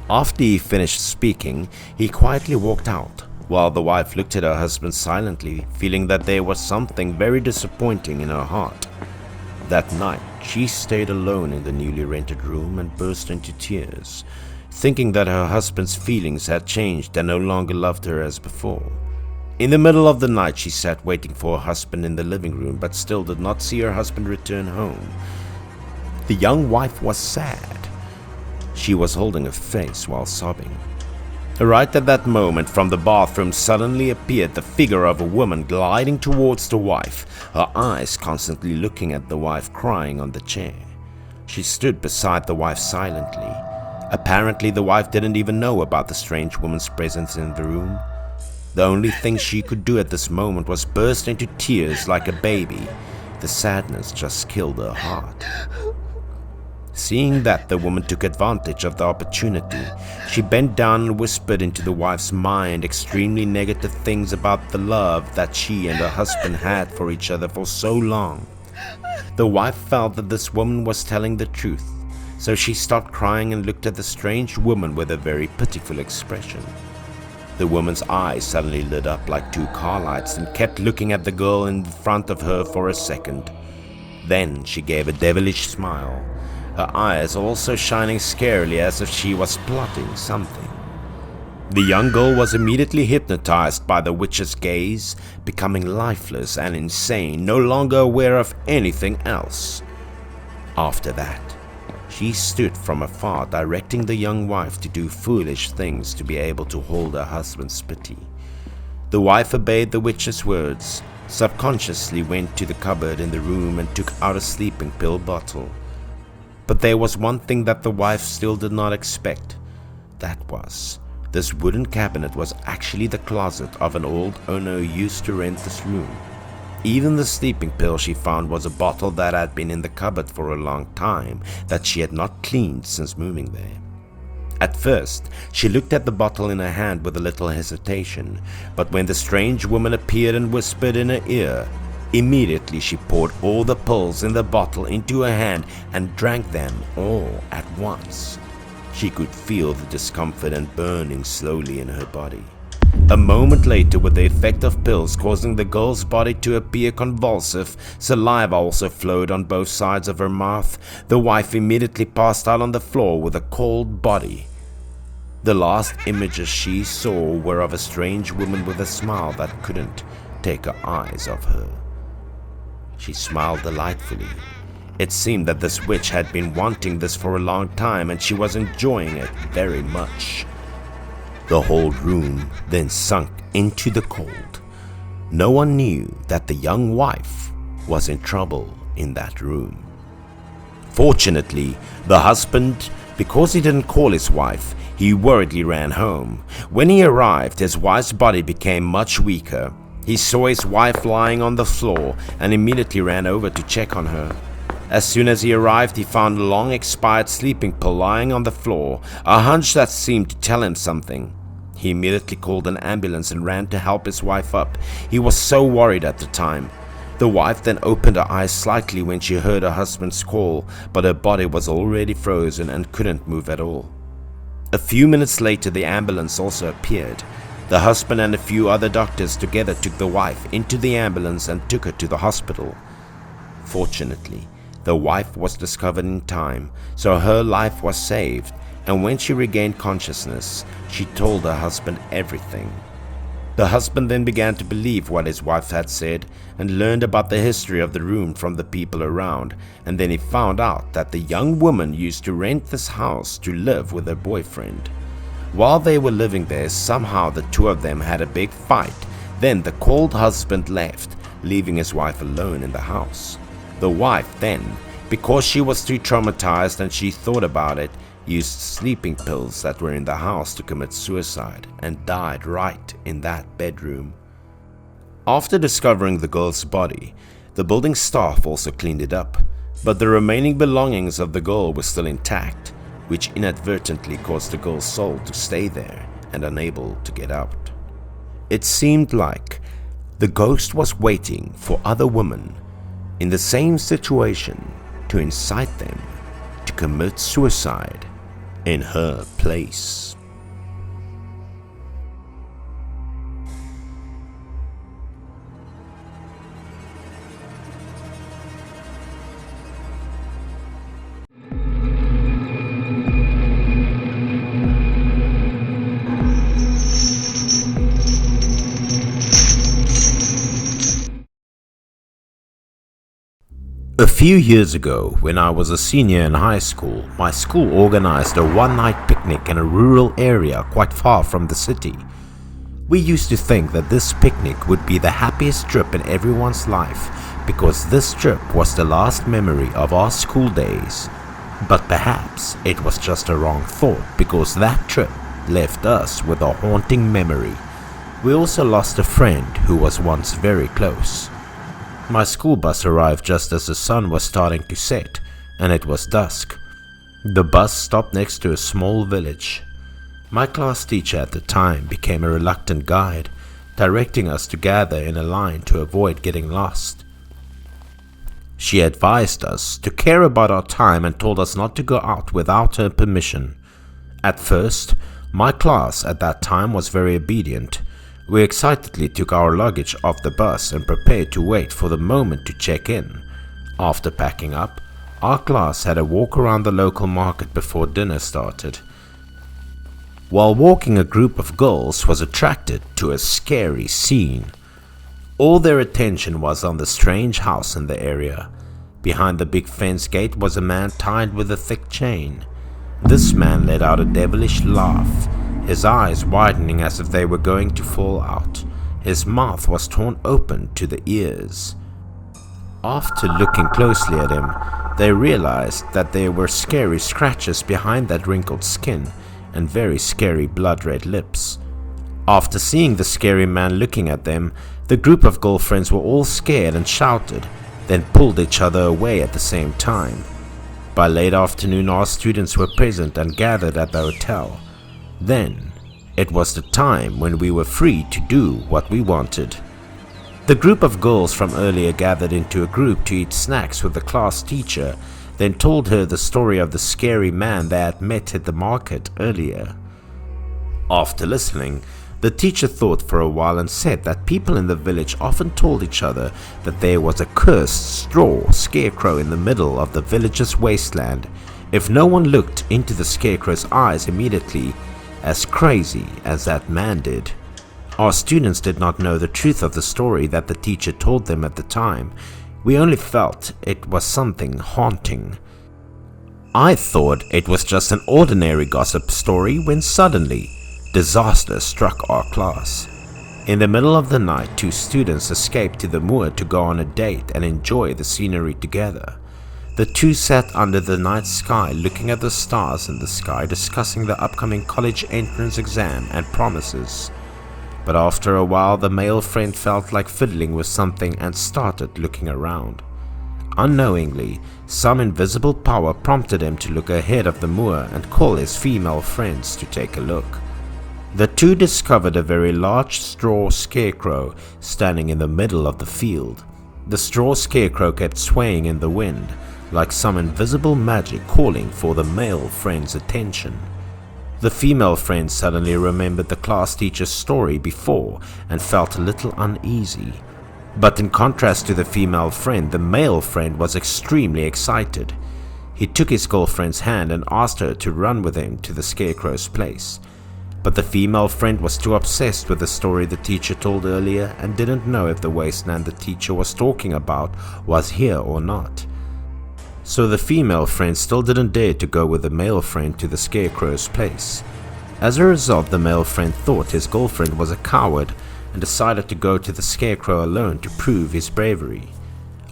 After he finished speaking, he quietly walked out, while the wife looked at her husband silently, feeling that there was something very disappointing in her heart. That night, she stayed alone in the newly rented room and burst into tears, thinking that her husband's feelings had changed and no longer loved her as before. In the middle of the night, she sat waiting for her husband in the living room, but still did not see her husband return home. The young wife was sad. She was holding her face while sobbing. Right at that moment, from the bathroom suddenly appeared the figure of a woman gliding towards the wife, her eyes constantly looking at the wife crying on the chair. She stood beside the wife silently. Apparently, the wife didn't even know about the strange woman's presence in the room. The only thing she could do at this moment was burst into tears like a baby. The sadness just killed her heart. Seeing that, the woman took advantage of the opportunity. She bent down and whispered into the wife's mind extremely negative things about the love that she and her husband had for each other for so long. The wife felt that this woman was telling the truth, so she stopped crying and looked at the strange woman with a very pitiful expression. The woman's eyes suddenly lit up like two car lights and kept looking at the girl in front of her for a second. Then she gave a devilish smile, her eyes also shining scarily as if she was plotting something. The young girl was immediately hypnotized by the witch's gaze, becoming lifeless and insane, no longer aware of anything else. After that, she stood from afar, directing the young wife to do foolish things to be able to hold her husband's pity. The wife obeyed the witch's words, subconsciously went to the cupboard in the room and took out a sleeping pill bottle. But there was one thing that the wife still did not expect. That was, this wooden cabinet was actually the closet of an old owner who used to rent this room. Even the sleeping pill she found was a bottle that had been in the cupboard for a long time, that she had not cleaned since moving there. At first, she looked at the bottle in her hand with a little hesitation, but when the strange woman appeared and whispered in her ear, Immediately she poured all the pills in the bottle into her hand and drank them all at once. She could feel the discomfort and burning slowly in her body. A moment later, with the effect of pills causing the girl's body to appear convulsive, saliva also flowed on both sides of her mouth. The wife immediately passed out on the floor with a cold body. The last images she saw were of a strange woman with a smile that couldn't take her eyes off her. She smiled delightfully. It seemed that this witch had been wanting this for a long time and she was enjoying it very much. The whole room then sunk into the cold. No one knew that the young wife was in trouble in that room. Fortunately, the husband, because he didn't call his wife, he worriedly ran home. When he arrived, his wife's body became much weaker. He saw his wife lying on the floor and immediately ran over to check on her. As soon as he arrived, he found a long expired sleeping pill lying on the floor, a hunch that seemed to tell him something. He immediately called an ambulance and ran to help his wife up. He was so worried at the time. The wife then opened her eyes slightly when she heard her husband's call, but her body was already frozen and couldn't move at all. A few minutes later, the ambulance also appeared. The husband and a few other doctors together took the wife into the ambulance and took her to the hospital. Fortunately, the wife was discovered in time, so her life was saved, and when she regained consciousness, she told her husband everything. The husband then began to believe what his wife had said and learned about the history of the room from the people around, and then he found out that the young woman used to rent this house to live with her boyfriend. While they were living there, somehow the two of them had a big fight. Then the cold husband left, leaving his wife alone in the house. The wife then, because she was too traumatized and she thought about it, used sleeping pills that were in the house to commit suicide and died right in that bedroom. After discovering the girl's body, the building staff also cleaned it up, but the remaining belongings of the girl were still intact, which inadvertently caused the girl's soul to stay there and unable to get out. It seemed like the ghost was waiting for other women in the same situation to incite them to commit suicide in her place. A few years ago, when I was a senior in high school, my school organized a one-night picnic in a rural area quite far from the city. We used to think that this picnic would be the happiest trip in everyone's life because this trip was the last memory of our school days. But perhaps it was just a wrong thought because that trip left us with a haunting memory. We also lost a friend who was once very close. My school bus arrived just as the sun was starting to set, and it was dusk. The bus stopped next to a small village. My class teacher at the time became a reluctant guide, directing us to gather in a line to avoid getting lost. She advised us to care about our time and told us not to go out without her permission. At first, my class at that time was very obedient. We excitedly took our luggage off the bus and prepared to wait for the moment to check in. After packing up, our class had a walk around the local market before dinner started. While walking, a group of girls was attracted to a scary scene. All their attention was on the strange house in the area. Behind the big fence gate was a man tied with a thick chain. This man let out a devilish laugh, his eyes widening as if they were going to fall out. His mouth was torn open to the ears. After looking closely at him, they realized that there were scary scratches behind that wrinkled skin and very scary blood-red lips. After seeing the scary man looking at them, the group of girlfriends were all scared and shouted, then pulled each other away at the same time. By late afternoon, our students were present and gathered at the hotel. Then, it was the time when we were free to do what we wanted. The group of girls from earlier gathered into a group to eat snacks with the class teacher, then told her the story of the scary man they had met at the market earlier. After listening, the teacher thought for a while and said that people in the village often told each other that there was a cursed straw scarecrow in the middle of the village's wasteland if no one looked into the scarecrow's eyes immediately, as crazy as that man did. Our students did not know the truth of the story that the teacher told them at the time. We only felt it was something haunting. I thought it was just an ordinary gossip story when suddenly, disaster struck our class. In the middle of the night, 2 students escaped to the moor to go on a date and enjoy the scenery together. The 2 sat under the night sky looking at the stars in the sky, discussing the upcoming college entrance exam and promises. But after a while, the male friend felt like fiddling with something and started looking around. Unknowingly, some invisible power prompted him to look ahead of the moor and call his female friends to take a look. The 2 discovered a very large straw scarecrow standing in the middle of the field. The straw scarecrow kept swaying in the wind, like some invisible magic calling for the male friend's attention. The female friend suddenly remembered the class teacher's story before and felt a little uneasy. But in contrast to the female friend, the male friend was extremely excited. He took his girlfriend's hand and asked her to run with him to the scarecrow's place. But the female friend was too obsessed with the story the teacher told earlier and didn't know if the wasteland the teacher was talking about was here or not. So the female friend still didn't dare to go with the male friend to the scarecrow's place. As a result, the male friend thought his girlfriend was a coward and decided to go to the scarecrow alone to prove his bravery.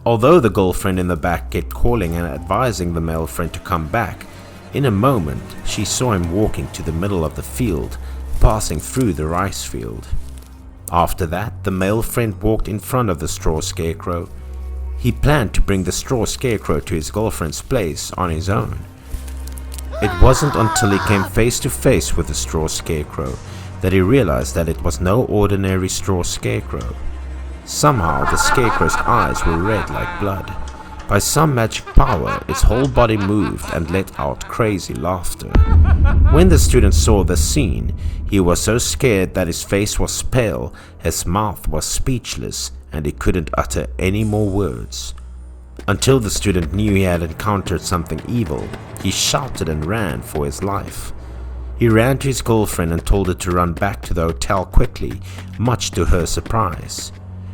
Although the girlfriend in the back kept calling and advising the male friend to come back, in a moment she saw him walking to the middle of the field, passing through the rice field. After that, the male friend walked in front of the straw scarecrow. He planned to bring the straw scarecrow to his girlfriend's place on his own. It wasn't until he came face to face with the straw scarecrow that he realized that it was no ordinary straw scarecrow. Somehow the scarecrow's eyes were red like blood. By some magic power, its whole body moved and let out crazy laughter. When the student saw the scene, he was so scared that his face was pale, his mouth was speechless, and he couldn't utter any more words. Until the student knew he had encountered something evil, he shouted and ran for his life. He ran to his girlfriend and told her to run back to the hotel quickly, much to her surprise.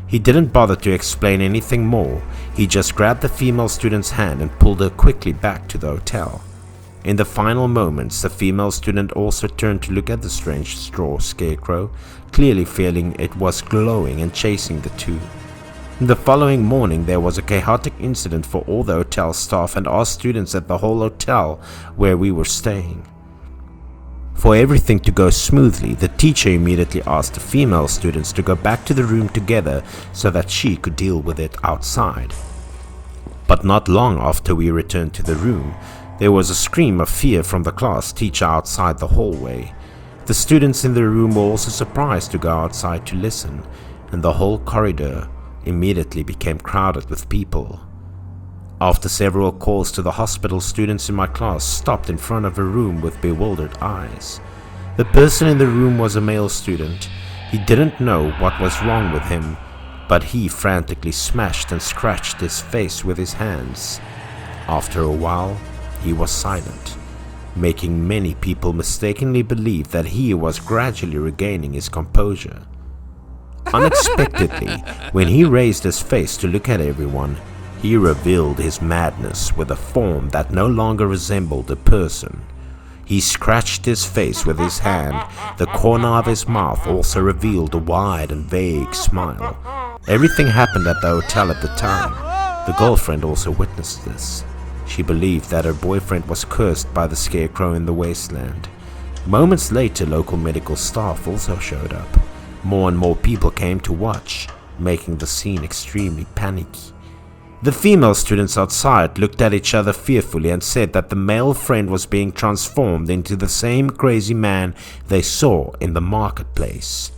He didn't bother to explain anything more. He just grabbed the female student's hand and pulled her quickly back to the hotel. In the final moments, the female student also turned to look at the strange straw scarecrow, clearly feeling it was glowing and chasing the 2. The following morning, there was a chaotic incident for all the hotel staff and our students at the whole hotel where we were staying. For everything to go smoothly, the teacher immediately asked the female students to go back to the room together so that she could deal with it outside. But not long after we returned to the room, there was a scream of fear from the class teacher outside the hallway. The students in the room were also surprised to go outside to listen, and the whole corridor immediately became crowded with people. After several calls to the hospital, students in my class stopped in front of a room with bewildered eyes. The person in the room was a male student. He didn't know what was wrong with him, but he frantically smashed and scratched his face with his hands. After a while, he was silent, making many people mistakenly believe that he was gradually regaining his composure. Unexpectedly, when he raised his face to look at everyone, he revealed his madness with a form that no longer resembled a person. He scratched his face with his hand. The corner of his mouth also revealed a wide and vague smile. Everything happened at the hotel at the time. The girlfriend also witnessed this. She believed that her boyfriend was cursed by the scarecrow in the wasteland. Moments later, local medical staff also showed up. More and more people came to watch, making the scene extremely panicky. The female students outside looked at each other fearfully and said that the male friend was being transformed into the same crazy man they saw in the marketplace.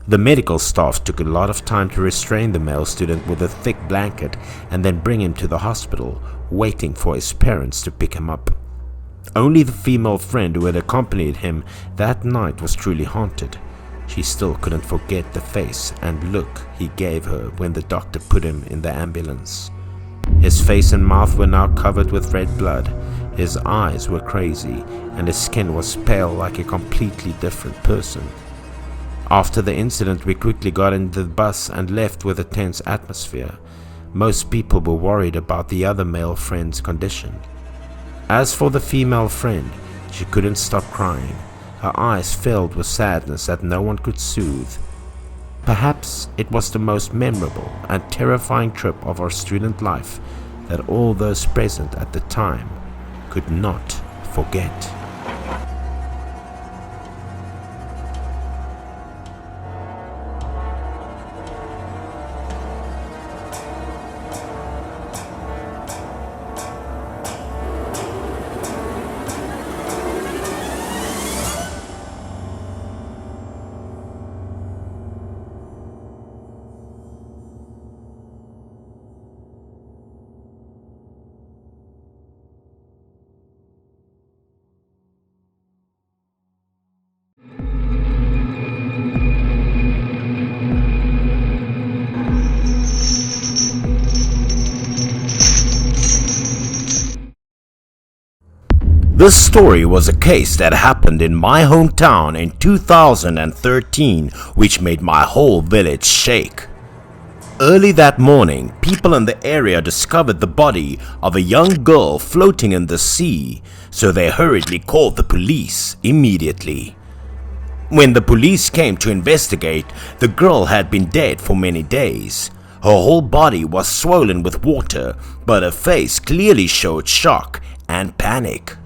The medical staff took a lot of time to restrain the male student with a thick blanket and then bring him to the hospital, waiting for his parents to pick him up. Only the female friend who had accompanied him that night was truly haunted. She still couldn't forget the face and look he gave her when the doctor put him in the ambulance. His face and mouth were now covered with red blood, his eyes were crazy, and his skin was pale like a completely different person. After the incident, we quickly got into the bus and left with a tense atmosphere. Most people were worried about the other male friend's condition. As for the female friend, she couldn't stop crying, her eyes filled with sadness that no one could soothe. Perhaps it was the most memorable and terrifying trip of our student life that all those present at the time could not forget. This story was a case that happened in my hometown in 2013, which made my whole village shake. Early that morning, people in the area discovered the body of a young girl floating in the sea, so they hurriedly called the police immediately. When the police came to investigate, the girl had been dead for many days. Her whole body was swollen with water, but her face clearly showed shock and panic.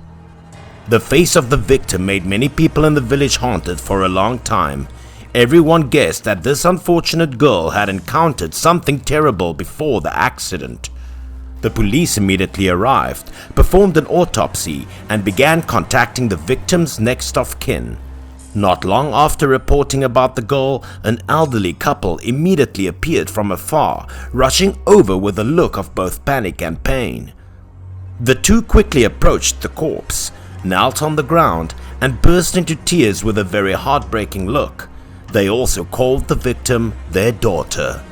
The face of the victim made many people in the village haunted for a long time. Everyone guessed that this unfortunate girl had encountered something terrible before the accident. The police immediately arrived, performed an autopsy, and began contacting the victim's next of kin. Not long after reporting about the girl, an elderly couple immediately appeared from afar, rushing over with a look of both panic and pain. The two quickly approached the corpse, knelt on the ground, and burst into tears with a very heartbreaking look. They also called the victim their daughter.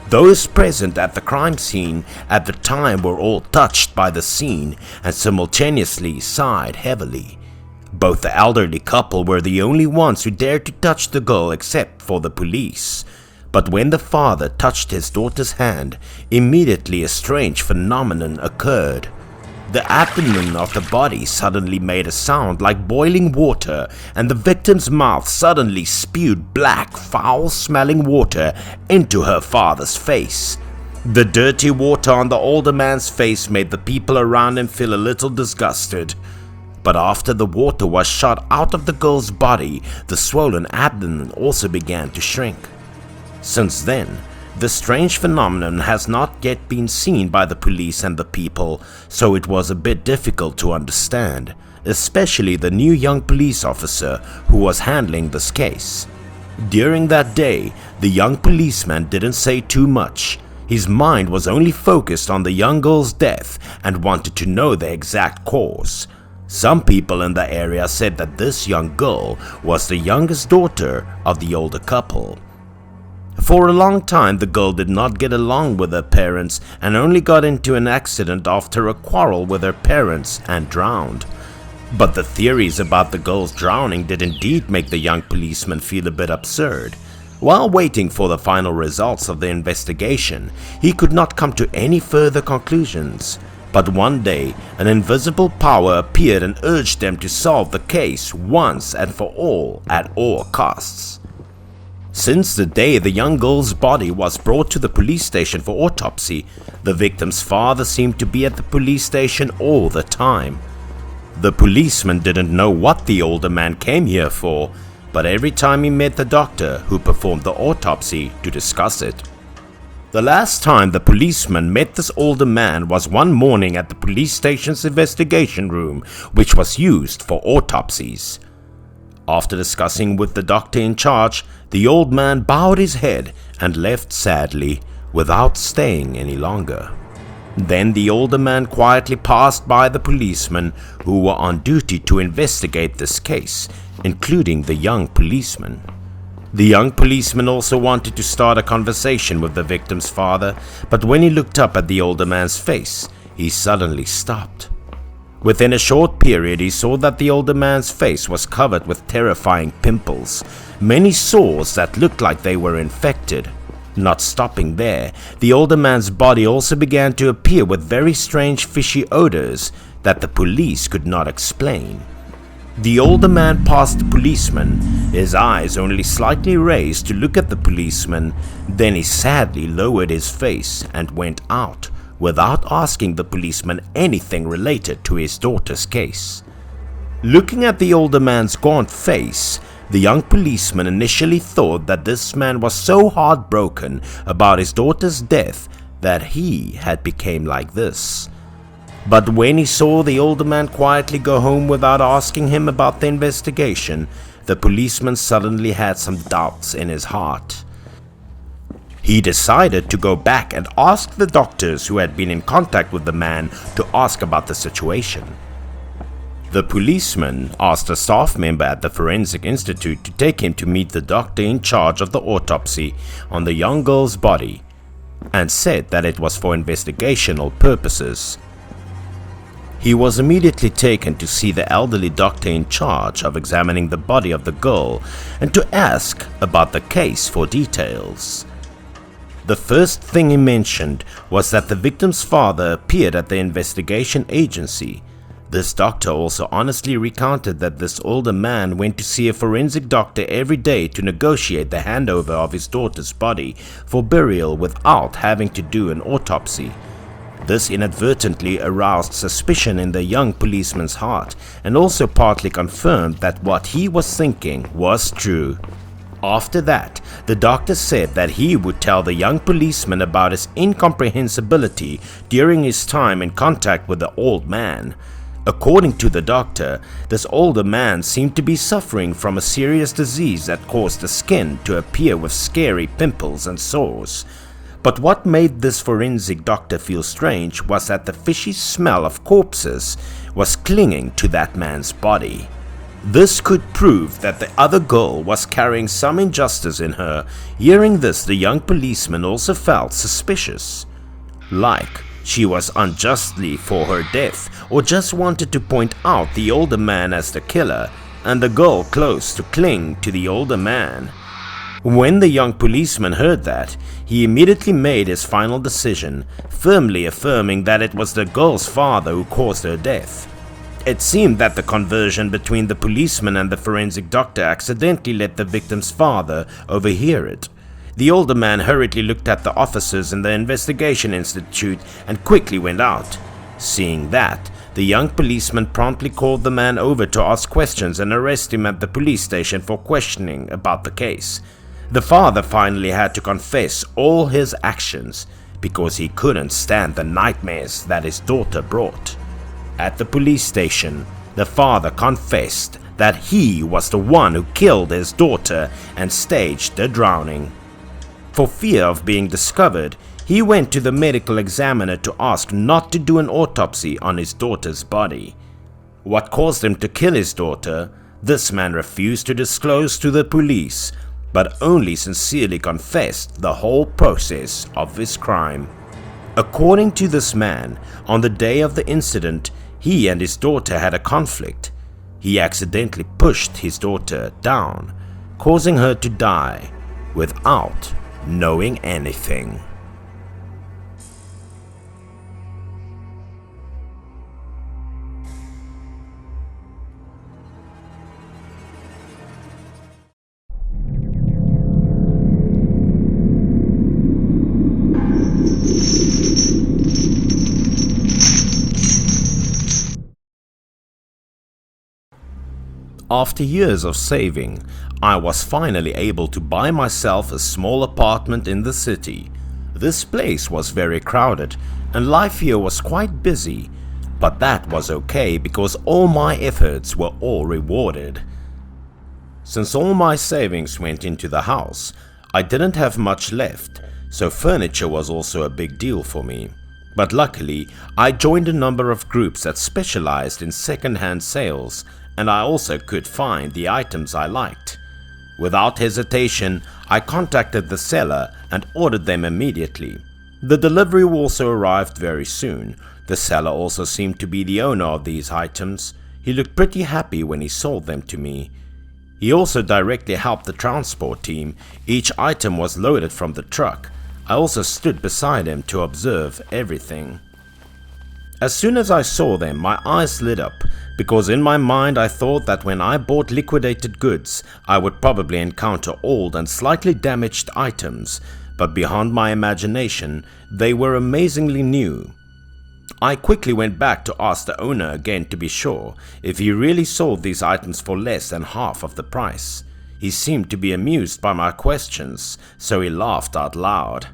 Those present at the crime scene at the time were all touched by the scene and simultaneously sighed heavily. Both the elderly couple were the only ones who dared to touch the girl except for the police. But when the father touched his daughter's hand, immediately a strange phenomenon occurred. The abdomen of the body suddenly made a sound like boiling water, and the victim's mouth suddenly spewed black, foul-smelling water into her father's face. The dirty water on the older man's face made the people around him feel a little disgusted. But after the water was shot out of the girl's body, the swollen abdomen also began to shrink. Since then, the strange phenomenon has not yet been seen by the police and the people, so it was a bit difficult to understand, especially the new young police officer who was handling this case. During that day, the young policeman didn't say too much. His mind was only focused on the young girl's death and wanted to know the exact cause. Some people in the area said that this young girl was the youngest daughter of the older couple. For a long time, the girl did not get along with her parents and only got into an accident after a quarrel with her parents and drowned. But the theories about the girl's drowning did indeed make the young policeman feel a bit absurd. While waiting for the final results of the investigation, he could not come to any further conclusions. But one day, an invisible power appeared and urged them to solve the case once and for all at all costs. Since the day the young girl's body was brought to the police station for autopsy, the victim's father seemed to be at the police station all the time. The policeman didn't know what the older man came here for, but every time he met the doctor who performed the autopsy to discuss it. The last time the policeman met this older man was one morning at the police station's investigation room, which was used for autopsies. After discussing with the doctor in charge, The old man bowed his head and left sadly, without staying any longer. Then the older man quietly passed by the policemen who were on duty to investigate this case, including the young policeman. The young policeman also wanted to start a conversation with the victim's father, but when he looked up at the older man's face, he suddenly stopped. Within a short period, he saw that the older man's face was covered with terrifying pimples, many sores that looked like they were infected. Not stopping there, the older man's body also began to appear with very strange fishy odors that the police could not explain. The older man passed the policeman, his eyes only slightly raised to look at the policeman, then he sadly lowered his face and went out without asking the policeman anything related to his daughter's case. Looking at the older man's gaunt face, the young policeman initially thought that this man was so heartbroken about his daughter's death that he had become like this. But when he saw the older man quietly go home without asking him about the investigation, the policeman suddenly had some doubts in his heart. He decided to go back and ask the doctors who had been in contact with the man to ask about the situation. The policeman asked a staff member at the Forensic Institute to take him to meet the doctor in charge of the autopsy on the young girl's body, and said that it was for investigational purposes. He was immediately taken to see the elderly doctor in charge of examining the body of the girl and to ask about the case for details. The first thing he mentioned was that the victim's father appeared at the investigation agency. This doctor also honestly recounted that this older man went to see a forensic doctor every day to negotiate the handover of his daughter's body for burial without having to do an autopsy. This inadvertently aroused suspicion in the young policeman's heart and also partly confirmed that what he was thinking was true. After that, the doctor said that he would tell the young policeman about his incomprehensibility during his time in contact with the old man. According to the doctor, this older man seemed to be suffering from a serious disease that caused the skin to appear with scary pimples and sores. But what made this forensic doctor feel strange was that the fishy smell of corpses was clinging to that man's body. This could prove that the other girl was carrying some injustice in her. Hearing this, the young policeman also felt suspicious, like she was unjustly for her death, or just wanted to point out the older man as the killer and the girl close to cling to the older man. When the young policeman heard that, he immediately made his final decision, firmly affirming that it was the girl's father who caused her death. It seemed that the conversion between the policeman and the forensic doctor accidentally let the victim's father overhear it. The older man hurriedly looked at the officers in the investigation institute and quickly went out. Seeing that, the young policeman promptly called the man over to ask questions and arrest him at the police station for questioning about the case. The father finally had to confess all his actions because he couldn't stand the nightmares that his daughter brought. At the police station, the father confessed that he was the one who killed his daughter and staged the drowning. For fear of being discovered, he went to the medical examiner to ask not to do an autopsy on his daughter's body. What caused him to kill his daughter, this man refused to disclose to the police, but only sincerely confessed the whole process of his crime. According to this man, on the day of the incident, he and his daughter had a conflict. He accidentally pushed his daughter down, causing her to die without knowing anything. After years of saving, I was finally able to buy myself a small apartment in the city. This place was very crowded and life here was quite busy, but that was okay because all my efforts were all rewarded. Since all my savings went into the house, I didn't have much left, so furniture was also a big deal for me. But luckily, I joined a number of groups that specialized in second-hand sales, and I also could find the items I liked. Without hesitation, I contacted the seller and ordered them immediately. The delivery also arrived very soon. The seller also seemed to be the owner of these items. He looked pretty happy when he sold them to me. He also directly helped the transport team. Each item was loaded from the truck. I also stood beside him to observe everything. As soon as I saw them, my eyes lit up, because in my mind I thought that when I bought liquidated goods, I would probably encounter old and slightly damaged items, but beyond my imagination, they were amazingly new. I quickly went back to ask the owner again to be sure if he really sold these items for less than half of the price. He seemed to be amused by my questions, so he laughed out loud.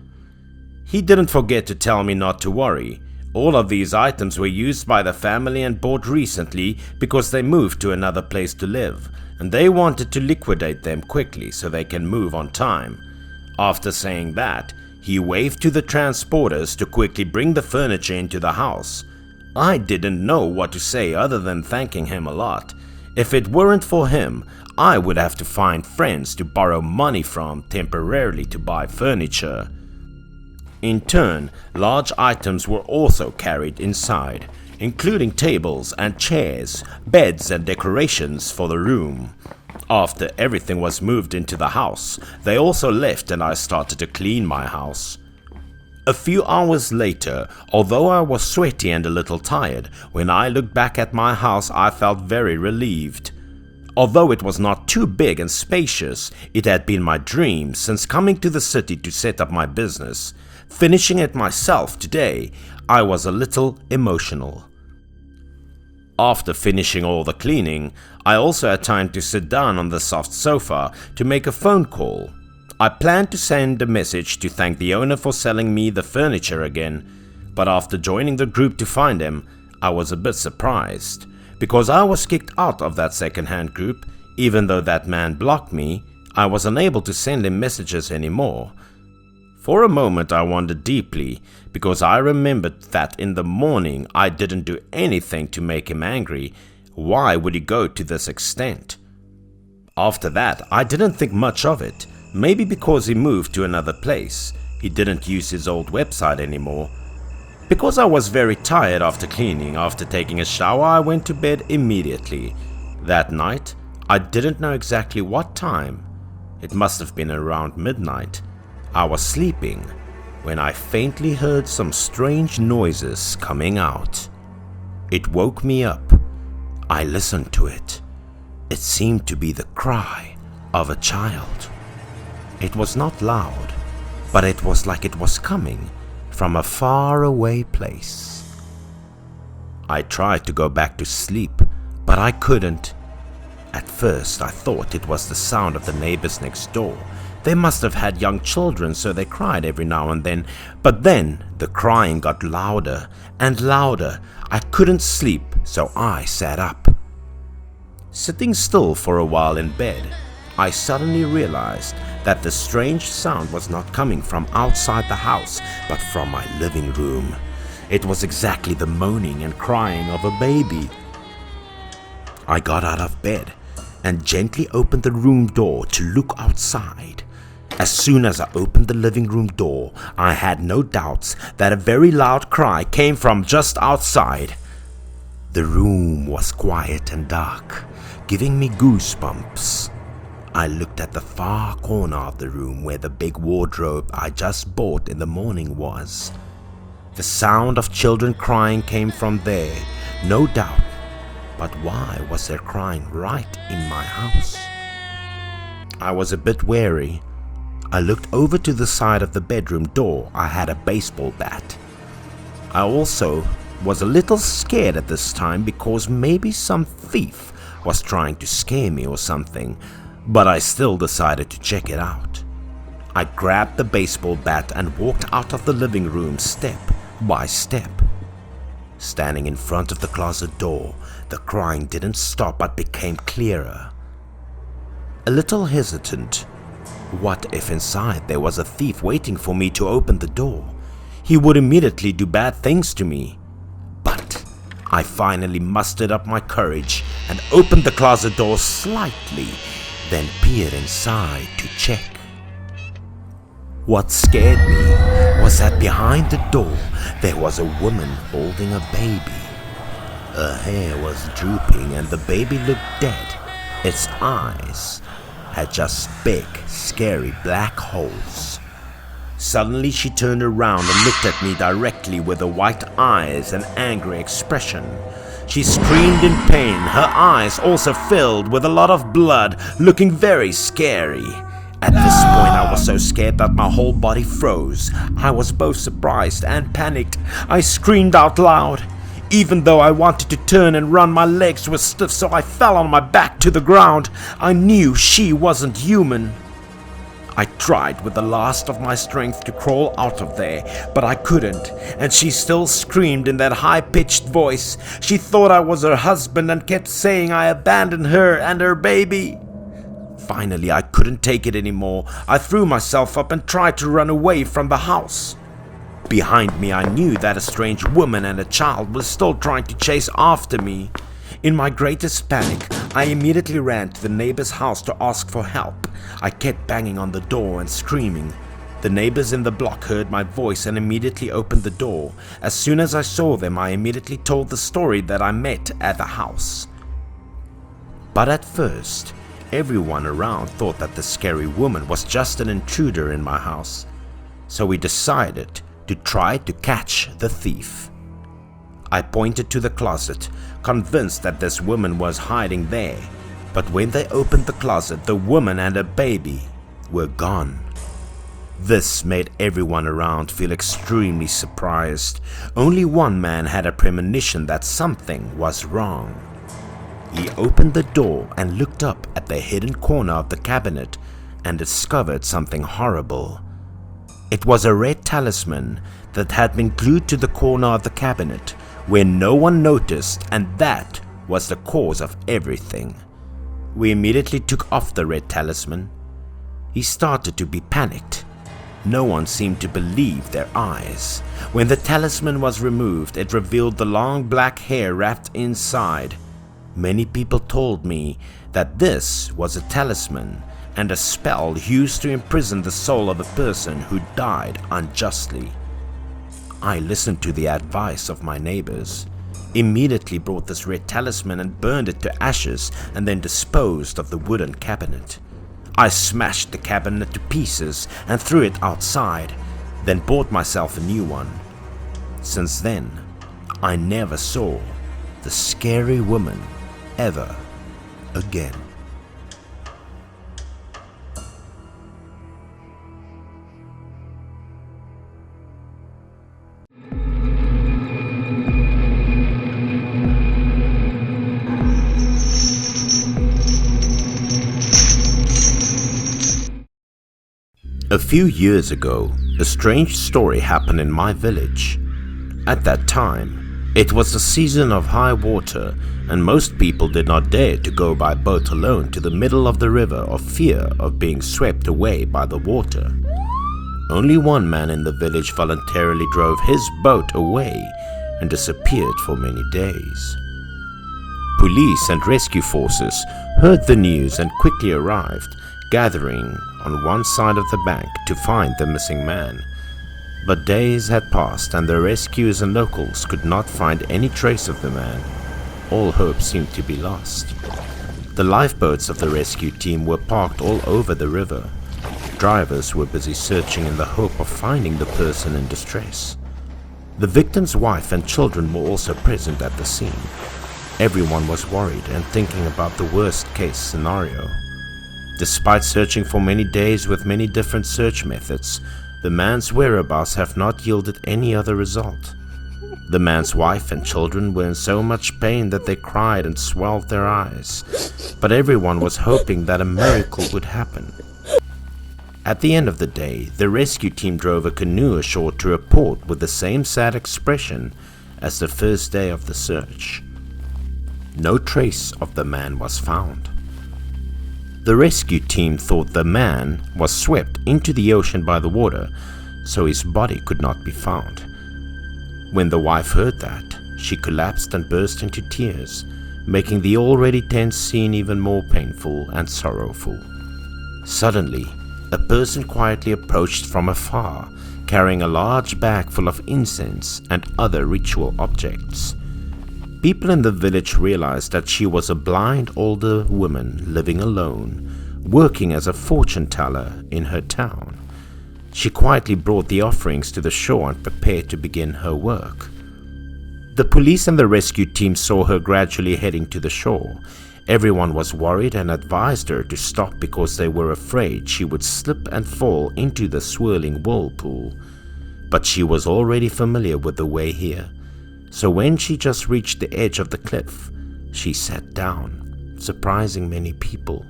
He didn't forget to tell me not to worry. All of these items were used by the family and bought recently because they moved to another place to live, and they wanted to liquidate them quickly so they can move on time. After saying that, he waved to the transporters to quickly bring the furniture into the house. I didn't know what to say other than thanking him a lot. If it weren't for him, I would have to find friends to borrow money from temporarily to buy furniture. In turn, large items were also carried inside, including tables and chairs, beds and decorations for the room. After everything was moved into the house, they also left and I started to clean my house. A few hours later, although I was sweaty and a little tired, when I looked back at my house I felt very relieved. Although it was not too big and spacious, it had been my dream since coming to the city to set up my business. Finishing it myself today, I was a little emotional. After finishing all the cleaning, I also had time to sit down on the soft sofa to make a phone call. I planned to send a message to thank the owner for selling me the furniture again, but after joining the group to find him, I was a bit surprised, because I was kicked out of that second-hand group. Even though that man blocked me, I was unable to send him messages anymore. For a moment I wondered deeply, because I remembered that in the morning I didn't do anything to make him angry. Why would he go to this extent? After that, I didn't think much of it. Maybe because he moved to another place. He didn't use his old website anymore. Because I was very tired after cleaning, after taking a shower, I went to bed immediately. That night, I didn't know exactly what time. It must have been around midnight. I was sleeping when I faintly heard some strange noises coming out. It woke me up. I listened to it. It seemed to be the cry of a child. It was not loud, but it was like it was coming from a faraway place. I tried to go back to sleep, but I couldn't. At first I thought it was the sound of the neighbors next door. They must have had young children, so they cried every now and then. But then the crying got louder and louder. I couldn't sleep, so I sat up. Sitting still for a while in bed, I suddenly realized that the strange sound was not coming from outside the house, but from my living room. It was exactly the moaning and crying of a baby. I got out of bed and gently opened the room door to look outside. As soon as I opened the living room door, I had no doubts that a very loud cry came from just outside. The room was quiet and dark, giving me goosebumps. I looked at the far corner of the room where the big wardrobe I just bought in the morning was. The sound of children crying came from there, no doubt. But why was there crying right in my house? I was a bit wary. I looked over to the side of the bedroom door. I had a baseball bat. I also was a little scared at this time because maybe some thief was trying to scare me or something, but I still decided to check it out. I grabbed the baseball bat and walked out of the living room step by step. Standing in front of the closet door, the crying didn't stop but became clearer. a little hesitant. What if inside there was a thief waiting for me to open the door? He would immediately do bad things to me. But I finally mustered up my courage and opened the closet door slightly, then peered inside to check. What scared me was that behind the door there was a woman holding a baby. Her hair was drooping and the baby looked dead. Its eyes had just big, scary black holes. Suddenly she turned around and looked at me directly with her white eyes and angry expression. She screamed in pain, her eyes also filled with a lot of blood, looking very scary. At this point I was so scared that my whole body froze. I was both surprised and panicked. I screamed out loud. Even though I wanted to turn and run, my legs were stiff, so I fell on my back to the ground. I knew she wasn't human. I tried with the last of my strength to crawl out of there, but I couldn't, and she still screamed in that high-pitched voice. She thought I was her husband and kept saying I abandoned her and her baby. Finally, I couldn't take it anymore. I threw myself up and tried to run away from the house. Behind me, I knew that a strange woman and a child were still trying to chase after me. In my greatest panic, I immediately ran to the neighbor's house to ask for help. I kept banging on the door and screaming. The neighbors in the block heard my voice and immediately opened the door. As soon as I saw them, I immediately told the story that I met at the house. But at first, everyone around thought that the scary woman was just an intruder in my house. So we decided to try to catch the thief. I pointed to the closet, convinced that this woman was hiding there. But when they opened the closet, the woman and her baby were gone. This made everyone around feel extremely surprised. Only one man had a premonition that something was wrong. He opened the door and looked up at the hidden corner of the cabinet and discovered something horrible. It was a red talisman that had been glued to the corner of the cabinet where no one noticed, and that was the cause of everything. We immediately took off the red talisman. He started to be panicked. No one seemed to believe their eyes. When the talisman was removed, it revealed the long black hair wrapped inside. Many people told me that this was a talisman and a spell used to imprison the soul of a person who died unjustly. I listened to the advice of my neighbors, immediately brought this red talisman and burned it to ashes, and then disposed of the wooden cabinet. I smashed the cabinet to pieces and threw it outside, then bought myself a new one. Since then, I never saw the scary woman ever again. A few years ago, a strange story happened in my village. At that time, it was the season of high water, and most people did not dare to go by boat alone to the middle of the river for fear of being swept away by the water. Only one man in the village voluntarily drove his boat away and disappeared for many days. Police and rescue forces heard the news and quickly arrived, gathering on one side of the bank to find the missing man. But days had passed and the rescuers and locals could not find any trace of the man. All hope seemed to be lost. The lifeboats of the rescue team were parked all over the river. Drivers were busy searching in the hope of finding the person in distress. The victim's wife and children were also present at the scene. Everyone was worried and thinking about the worst-case scenario. Despite searching for many days with many different search methods, the man's whereabouts have not yielded any other result. The man's wife and children were in so much pain that they cried and swelled their eyes, but everyone was hoping that a miracle would happen. At the end of the day, the rescue team drove a canoe ashore to a port with the same sad expression as the first day of the search. No trace of the man was found. The rescue team thought the man was swept into the ocean by the water, so his body could not be found. When the wife heard that, she collapsed and burst into tears, making the already tense scene even more painful and sorrowful. Suddenly, a person quietly approached from afar, carrying a large bag full of incense and other ritual objects. People in the village realized that she was a blind older woman living alone, working as a fortune teller in her town. She quietly brought the offerings to the shore and prepared to begin her work. The police and the rescue team saw her gradually heading to the shore. Everyone was worried and advised her to stop because they were afraid she would slip and fall into the swirling whirlpool. But she was already familiar with the way here, so when she just reached the edge of the cliff, she sat down, surprising many people.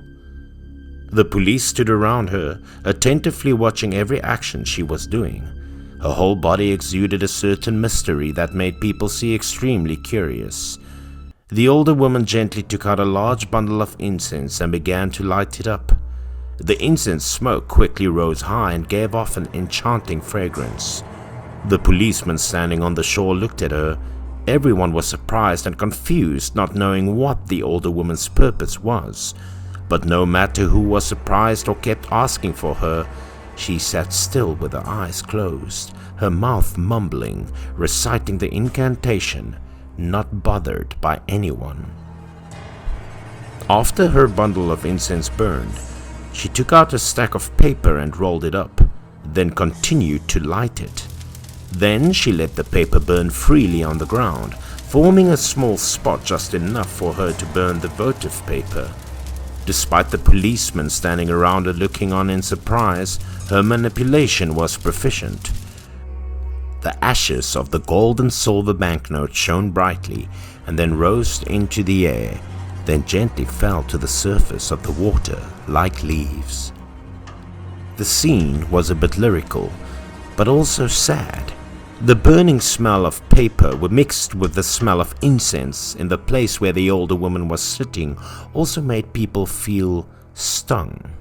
The police stood around her, attentively watching every action she was doing. Her whole body exuded a certain mystery that made people see extremely curious. The older woman gently took out a large bundle of incense and began to light it up. The incense smoke quickly rose high and gave off an enchanting fragrance. The policeman standing on the shore looked at her. Everyone was surprised and confused, not knowing what the older woman's purpose was. But no matter who was surprised or kept asking for her, she sat still with her eyes closed, her mouth mumbling, reciting the incantation, not bothered by anyone. After her bundle of incense burned, she took out a stack of paper and rolled it up, then continued to light it. Then she let the paper burn freely on the ground, forming a small spot just enough for her to burn the votive paper. Despite the policemen standing around her looking on in surprise, her manipulation was proficient. The ashes of the gold and silver banknotes shone brightly and then rose into the air, then gently fell to the surface of the water like leaves. The scene was a bit lyrical, but also sad. The burning smell of paper were mixed with the smell of incense in the place where the older woman was sitting also made people feel stung.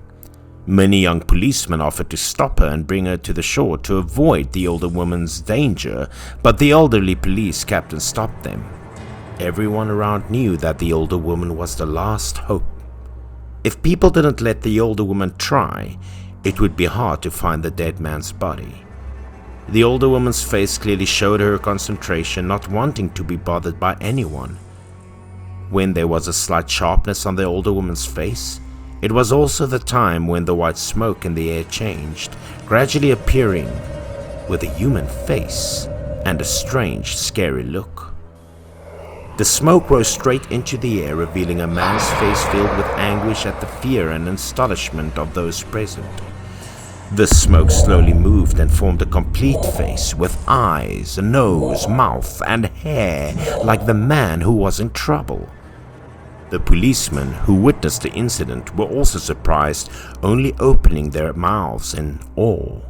Many young policemen offered to stop her and bring her to the shore to avoid the older woman's danger, but the elderly police captain stopped them. Everyone around knew that the older woman was the last hope. If people didn't let the older woman try, it would be hard to find the dead man's body. The older woman's face clearly showed her concentration, not wanting to be bothered by anyone. When there was a slight sharpness on the older woman's face, it was also the time when the white smoke in the air changed, gradually appearing with a human face and a strange, scary look. The smoke rose straight into the air, revealing a man's face filled with anguish at the fear and astonishment of those present. The smoke slowly moved and formed a complete face with eyes, a nose, mouth, and hair like the man who was in trouble. The policemen who witnessed the incident were also surprised, only opening their mouths in awe.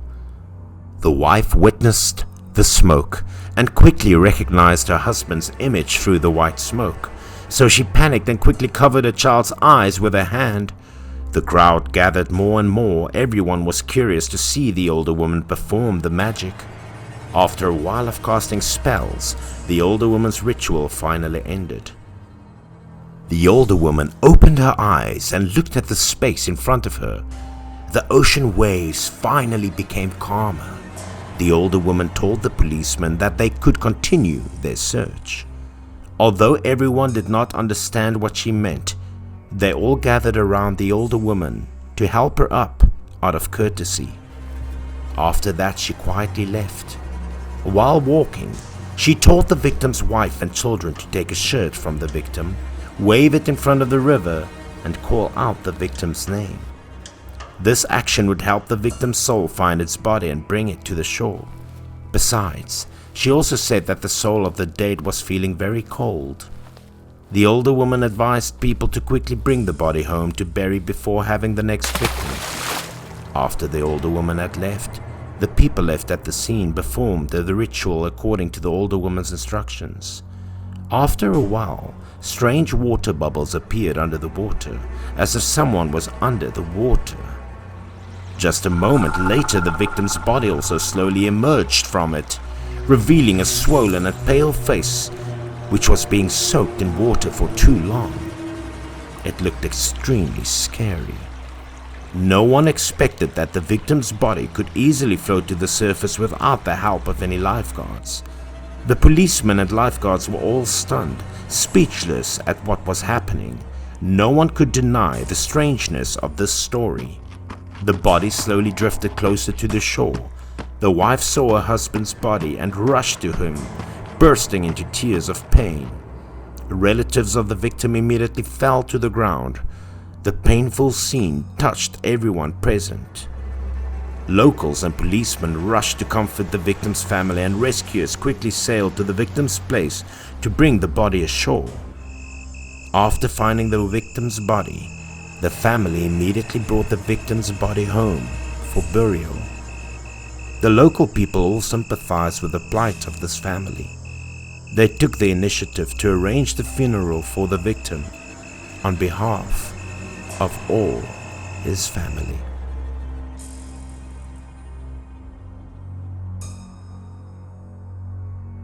The wife witnessed the smoke and quickly recognized her husband's image through the white smoke, so she panicked and quickly covered her child's eyes with her hand. The crowd gathered more and more. Everyone was curious to see the older woman perform the magic. After a while of casting spells, the older woman's ritual finally ended. The older woman opened her eyes and looked at the space in front of her. The ocean waves finally became calmer. The older woman told the policemen that they could continue their search. Although everyone did not understand what she meant, they all gathered around the older woman to help her up out of courtesy. After that, she quietly left. While walking, she told the victim's wife and children to take a shirt from the victim, wave it in front of the river, and call out the victim's name. This action would help the victim's soul find its body and bring it to the shore. Besides, she also said that the soul of the dead was feeling very cold. The older woman advised people to quickly bring the body home to bury before having the next victim. After the older woman had left, the people left at the scene performed the ritual according to the older woman's instructions. After a while, strange water bubbles appeared under the water, as if someone was under the water. Just a moment later, the victim's body also slowly emerged from it, revealing a swollen and pale face, which was being soaked in water for too long. It looked extremely scary. No one expected that the victim's body could easily float to the surface without the help of any lifeguards. The policemen and lifeguards were all stunned, speechless at what was happening. No one could deny the strangeness of this story. The body slowly drifted closer to the shore. The wife saw her husband's body and rushed to him, bursting into tears of pain. Relatives of the victim immediately fell to the ground. The painful scene touched everyone present. Locals and policemen rushed to comfort the victim's family, and rescuers quickly sailed to the victim's place to bring the body ashore. After finding the victim's body, the family immediately brought the victim's body home for burial. The local people all sympathized with the plight of this family. They took the initiative to arrange the funeral for the victim on behalf of all his family.